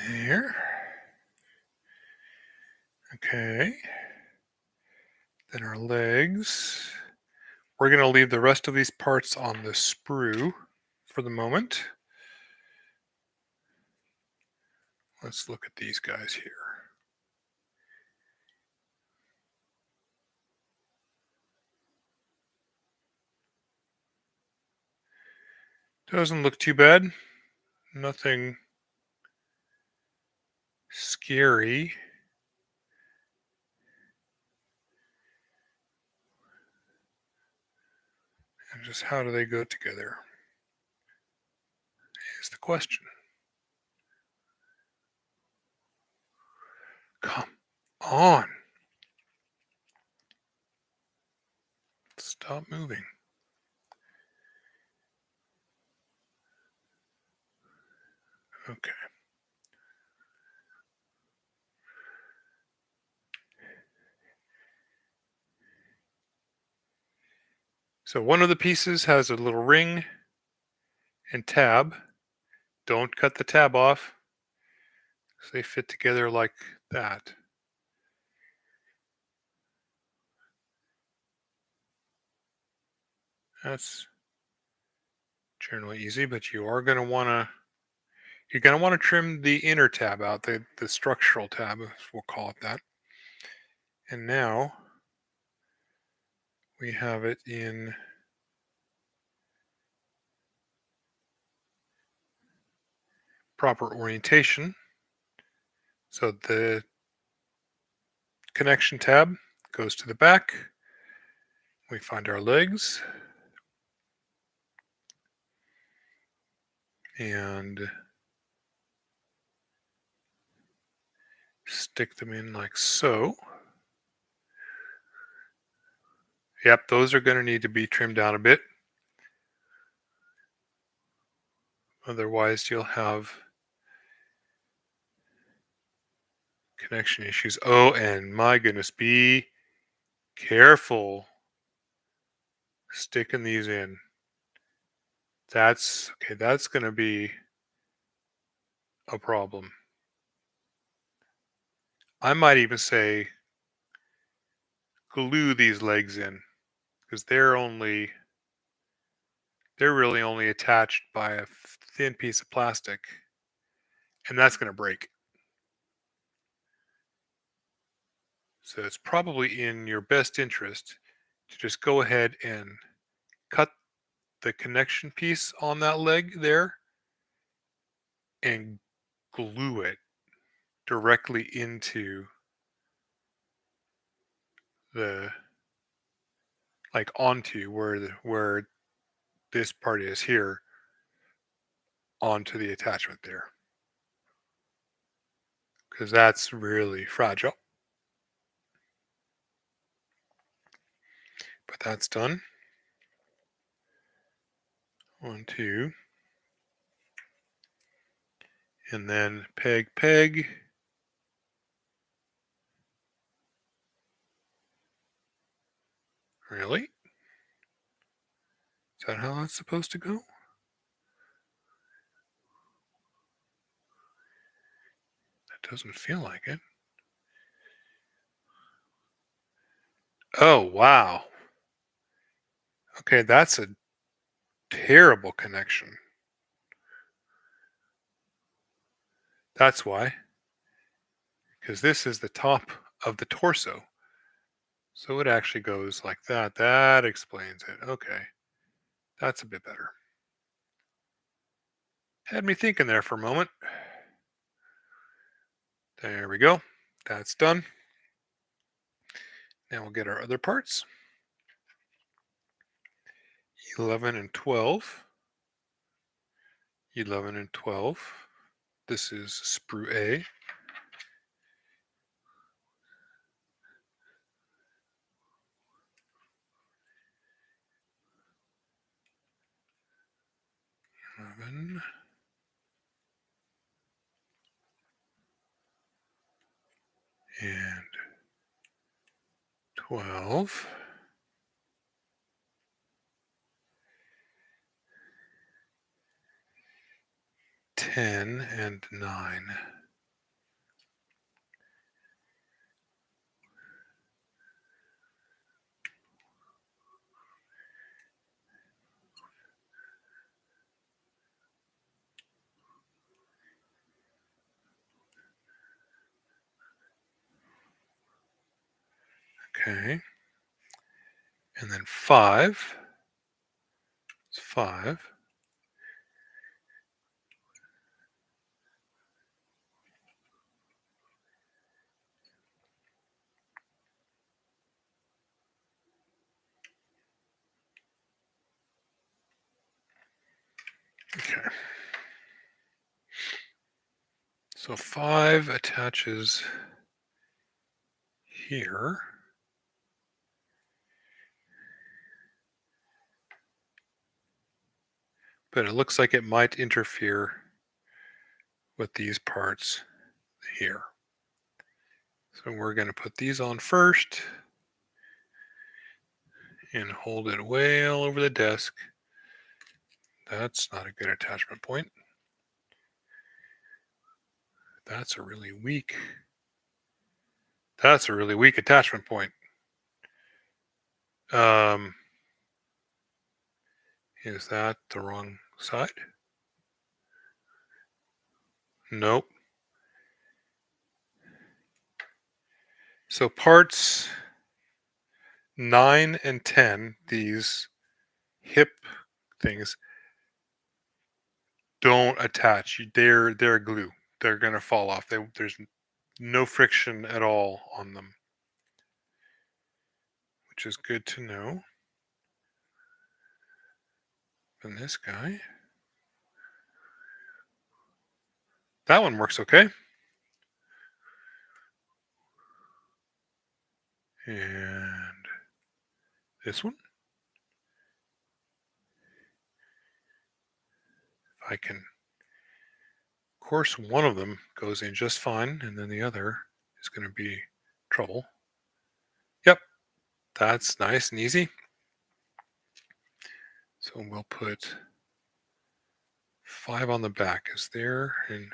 There. Okay. Then our legs. We're going to leave the rest of these parts on the sprue for the moment. Let's look at these guys here. Doesn't look too bad. Nothing scary. And just how do they go together is the question. Come on. Stop moving. Okay. So one of the pieces has a little ring and tab. Don't cut the tab off. So they fit together like that. That's generally easy, but you're going to want to trim the inner tab out, the structural tab, we'll call it that. And now we have it in proper orientation. So the connection tab goes to the back. We find our legs and stick them in like so. Yep, those are going to need to be trimmed down a bit. Otherwise, you'll have connection issues. Oh, and my goodness, be careful sticking these in. That's okay. That's going to be a problem. I might even say glue these legs in because they're really only attached by a thin piece of plastic, and that's going to break. So it's probably in your best interest to just go ahead and cut the connection piece on that leg there and glue it directly into the onto where this part is here onto the attachment there because that's really fragile. But that's done. 1, 2, and then peg, peg. Really? Is that how that's supposed to go? That doesn't feel like it. Oh, wow. Okay, that's a terrible connection. That's why. Because this is the top of the torso. So it actually goes like that. That explains it. Okay. That's a bit better. Had me thinking there for a moment. There we go. That's done. Now we'll get our other parts. 11 and 12. 11 and 12. This is sprue A. And 12. 10 and 9. Okay. And then 5. It's 5. Okay. So 5 attaches here. But it looks like it might interfere with these parts here. So we're going to put these on first and hold it way all over the desk. That's not a good attachment point. That's a really weak attachment point. Is that the wrong side? Nope. So parts 9 and 10, these hip things, don't attach. They're glue. They're gonna fall off. There's no friction at all on them, which is good to know. And this guy, that one works okay. And this one, if I can, of course, one of them goes in just fine, and then the other is going to be trouble. Yep, that's nice and easy. So we'll put 5 on the back. Is there an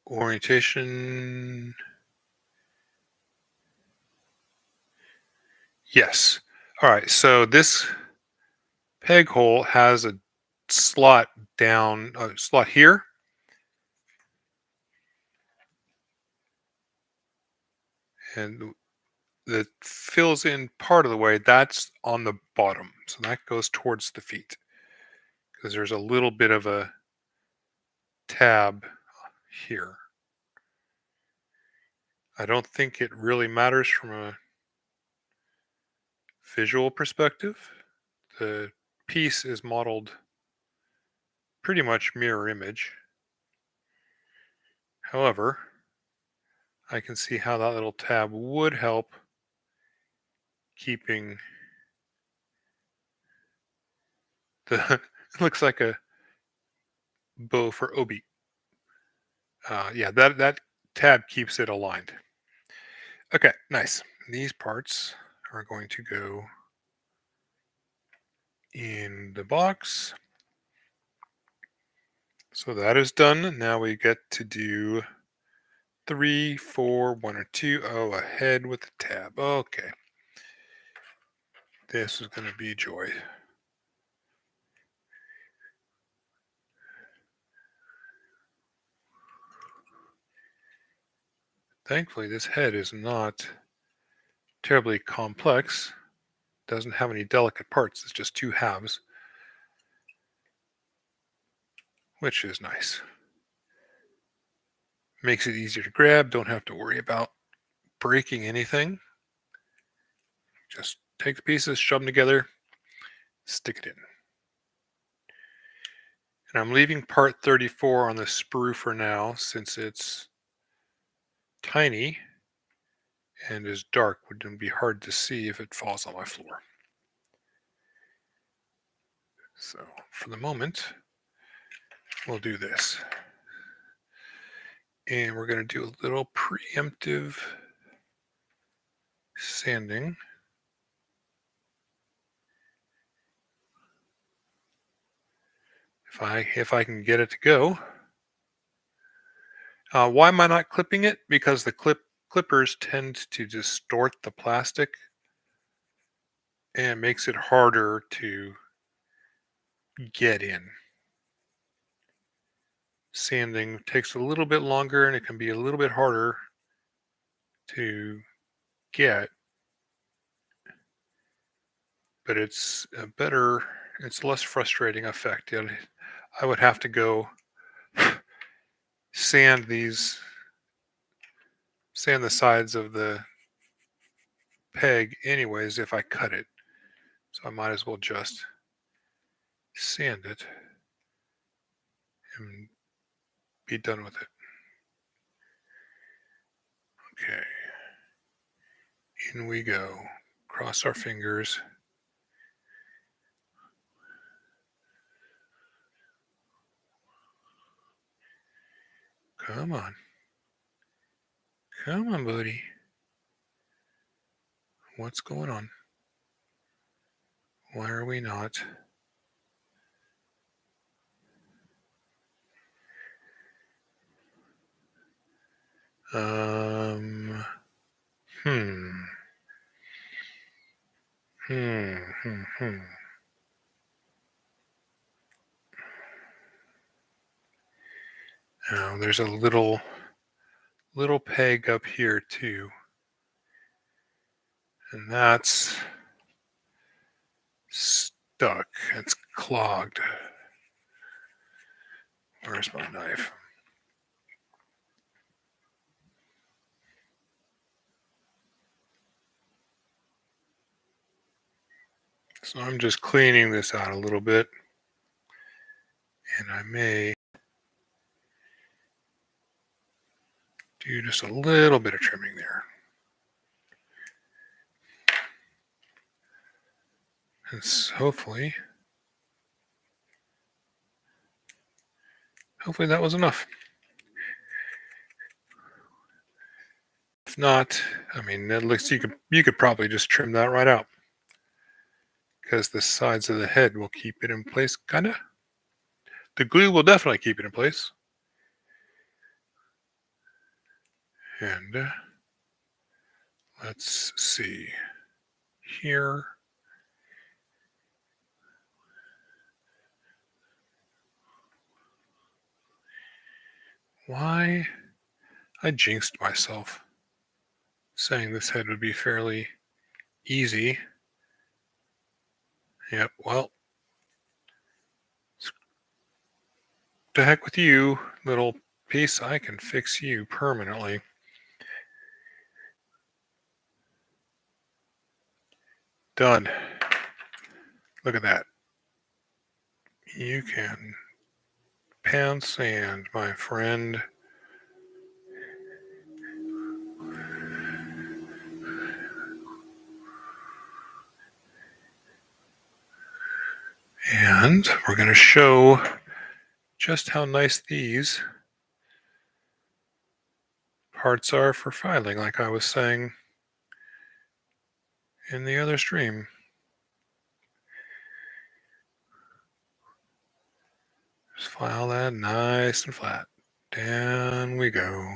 orientation? Yes. All right. So this peg hole has a slot slot here, and that fills in part of the way. That's on the bottom, so that goes towards the feet because there's a little bit of a tab here. I don't think it really matters from a visual perspective. The piece is modeled pretty much mirror image. However, I can see how that little tab would help keeping the it looks like a bow for obi. Yeah, that tab keeps it aligned. Okay, nice. These parts are going to go in the box. So that is done. Now we get to do 3, 4, 1 or 2. Oh, a head with a tab. Okay. This is going to be joy. Thankfully, this head is not terribly complex. Doesn't have any delicate parts. It's just 2 halves, which is nice. Makes it easier to grab. Don't have to worry about breaking anything. Just take the pieces, shove them together, stick it in. And I'm leaving part 34 on the sprue for now since it's tiny and is dark. Wouldn't be hard to see if it falls on my floor. So for the moment, we'll do this. And we're going to do a little preemptive sanding. If I can get it to go. Why am I not clipping it? Because the clippers tend to distort the plastic and it makes it harder to get in. Sanding takes a little bit longer and it can be a little bit harder to get, but it's a better, it's less frustrating effect. I would have to go sand the sides of the peg anyways if I cut it. So I might as well just sand it and be done with it. Okay. In we go. Cross our fingers. Come on. Come on, buddy. What's going on? Why are we not? Hmm. Now there's a little peg up here too. And that's stuck. It's clogged. Where's my knife? So I'm just cleaning this out a little bit. And I may do just a little bit of trimming there. And hopefully that was enough. If not, I mean, at least you could probably just trim that right out, because the sides of the head will keep it in place, kind of. The glue will definitely keep it in place. And let's see here. Why? I jinxed myself saying this head would be fairly easy. Yep, well, to heck with you, little piece. I can fix you permanently. Done. Look at that. You can pound sand, my friend. And we're going to show just how nice these parts are for filing, like I was saying in the other stream. Just file that nice and flat. Down we go.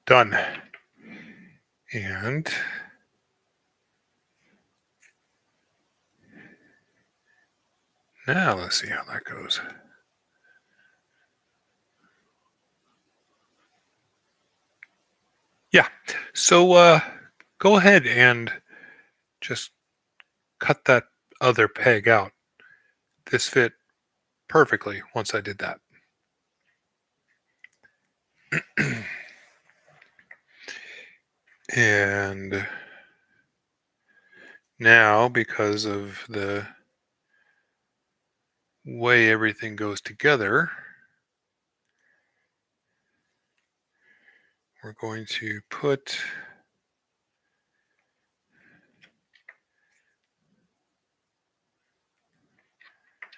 Done. And now let's see how that goes. Yeah, so go ahead and just cut that other peg out. This fit perfectly once I did that. And now, because of the way everything goes together, we're going to put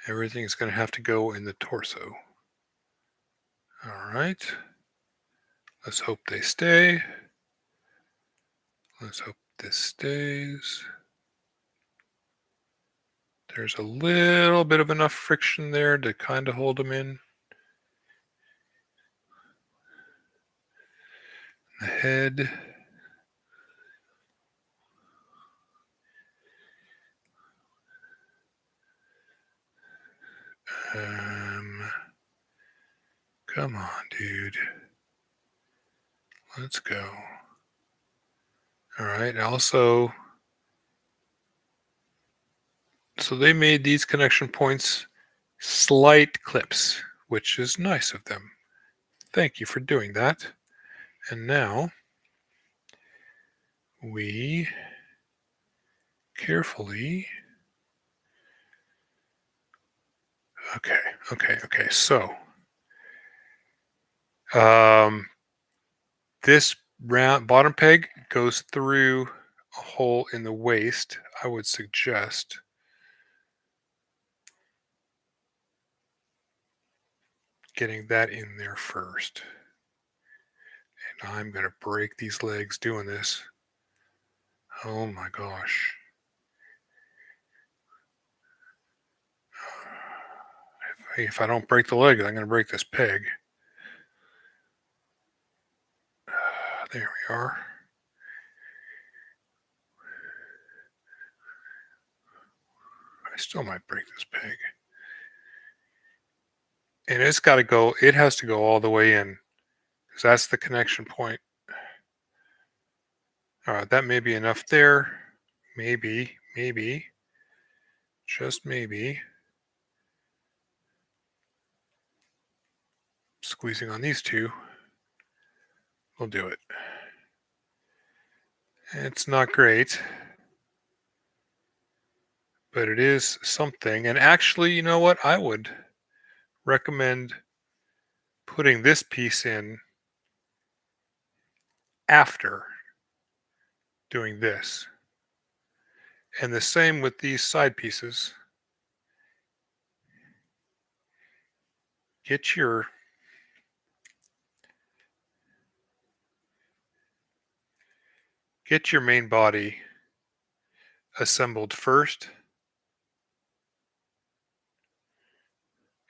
everything's going to have to go in the torso. All right. Let's hope they stay. Let's hope this stays. There's a little bit of enough friction there to kind of hold them in. The head. Come on, dude. Let's go. All right. Also, so they made these connection points slight clips, which is nice of them. Thank you for doing that. And now we carefully. Okay. So, this round bottom peg goes through a hole in the waist. I would suggest getting that in there first. And I'm going to break these legs doing this. Oh my gosh. If I don't break the leg, I'm going to break this peg. There we are. I still might break this peg. And it's got to go, it has to go all the way in, because that's the connection point. All right, that may be enough there. Maybe, just maybe. Squeezing on these two will do it. It's not great, but it is something. And actually, you know what? I would recommend putting this piece in after doing this. And the same with these side pieces. Get your main body assembled first.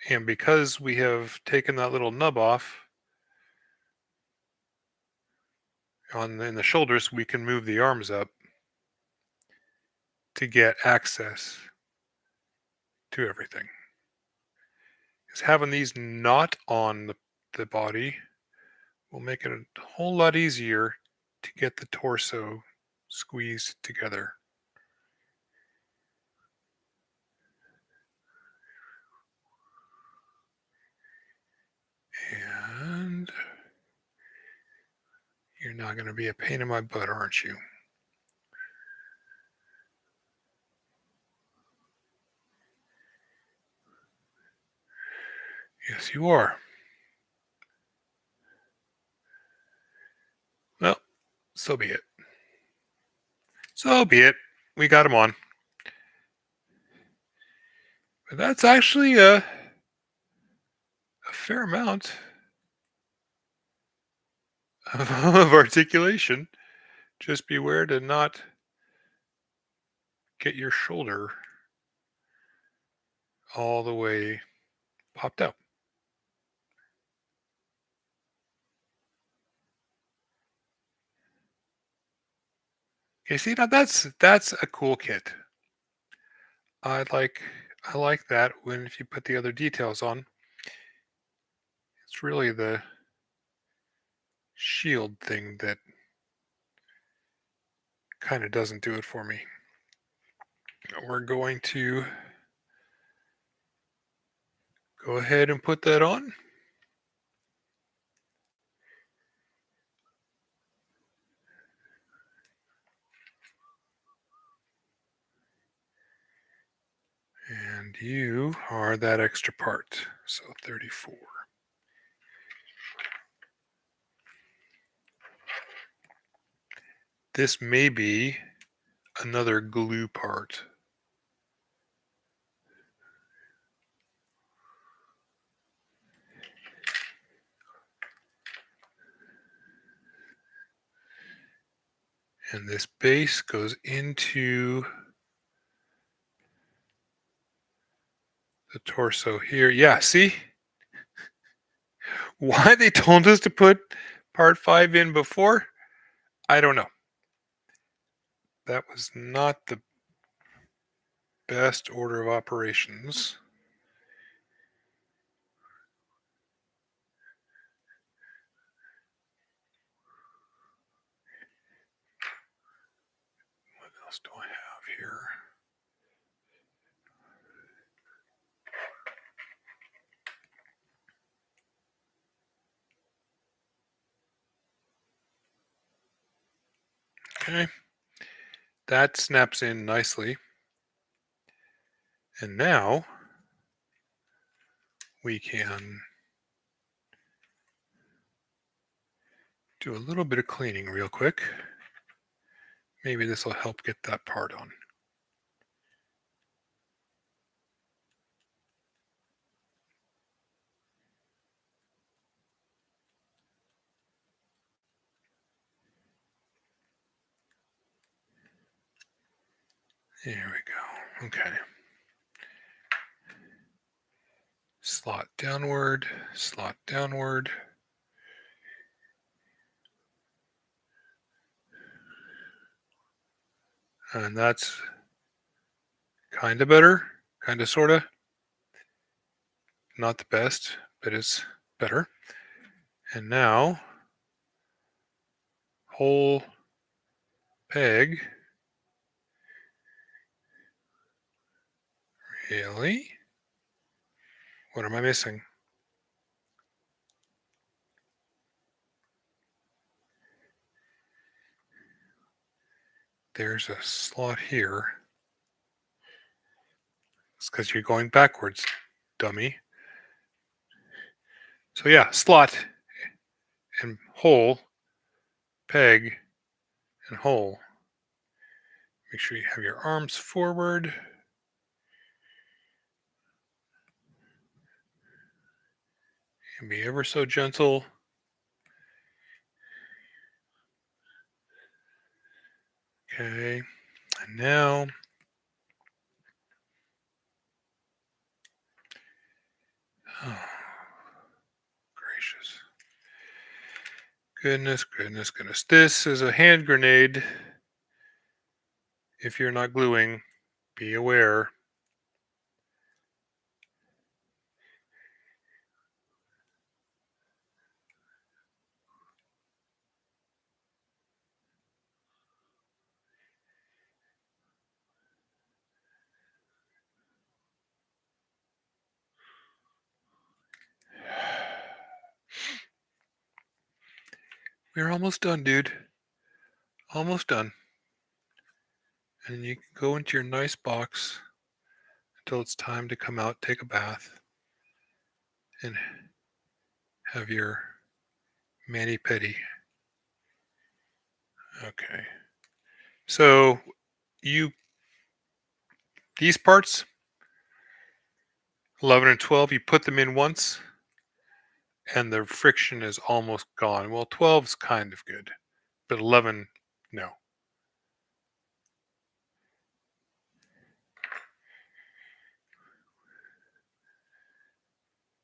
And because we have taken that little nub off in the shoulders, we can move the arms up to get access to everything. Because having these not on the body will make it a whole lot easier to get the torso squeezed together. And you're not going to be a pain in my butt, aren't you? Yes, you are. Well, so be it. So be it. We got him on. But that's actually a fair amount of articulation. Just beware to not get your shoulder all the way popped out. Okay, see, now that's a cool kit. I like that when if you put the other details on. It's really the shield thing that kind of doesn't do it for me. We're going to go ahead and put that on. And you are that extra part, so 34. This may be another glue part. And this base goes into the torso here. Yeah, see? Why they told us to put part 5 in before? I don't know. That was not the best order of operations. Okay, that snaps in nicely. And now we can do a little bit of cleaning real quick. Maybe this will help get that part on. There we go. Okay. Slot downward, slot downward. And that's kind of better, kind of, sort of. Not the best, but it's better. And now, whole peg. Really? What am I missing? There's a slot here. It's because you're going backwards, dummy. So yeah, slot and hole, peg and hole. Make sure you have your arms forward. And be ever so gentle. Okay, and now oh, gracious. Goodness, goodness, goodness. This is a hand grenade. If you're not gluing, be aware. We're almost done, dude. Almost done. And you can go into your nice box until it's time to come out, take a bath, and have your mani-pedi. Okay. So these parts, 11 and 12, you put them in once, and the friction is almost gone. Well, 12 is kind of good, but 11, no.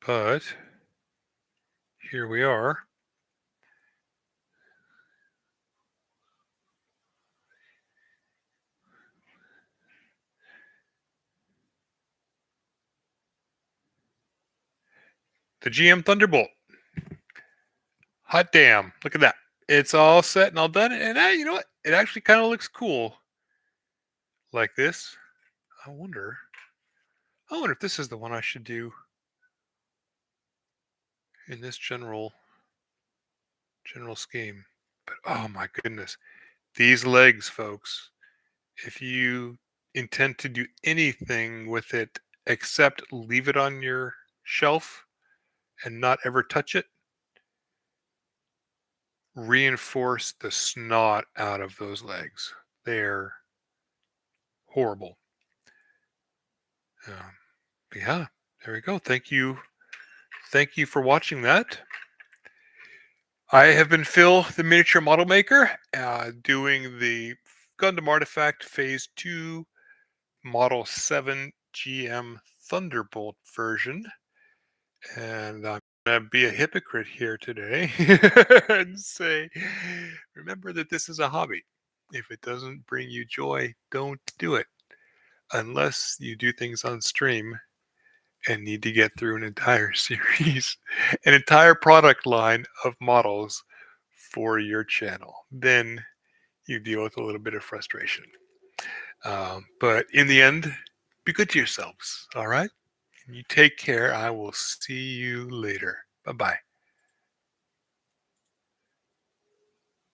But here we are. The GM Thunderbolt. Hot damn. Look at that. It's all set and all done. And you know what? It actually kind of looks cool. Like this. I wonder if this is the one I should do in this general scheme. But oh my goodness. These legs, folks. If you intend to do anything with it except leave it on your shelf and not ever touch it, reinforce the snot out of those legs. They're horrible. Yeah, there we go. Thank you. Thank you for watching that. I have been Phil, the miniature model maker, doing the Gundam Artifact Phase 2 Model 7 GM Thunderbolt version. And I'm going to be a hypocrite here today and say, remember that this is a hobby. If it doesn't bring you joy, don't do it. Unless you do things on stream and need to get through an entire series, an entire product line of models for your channel. Then you deal with a little bit of frustration. But in the end, be good to yourselves. All right. You take care. I will see you later. Bye bye.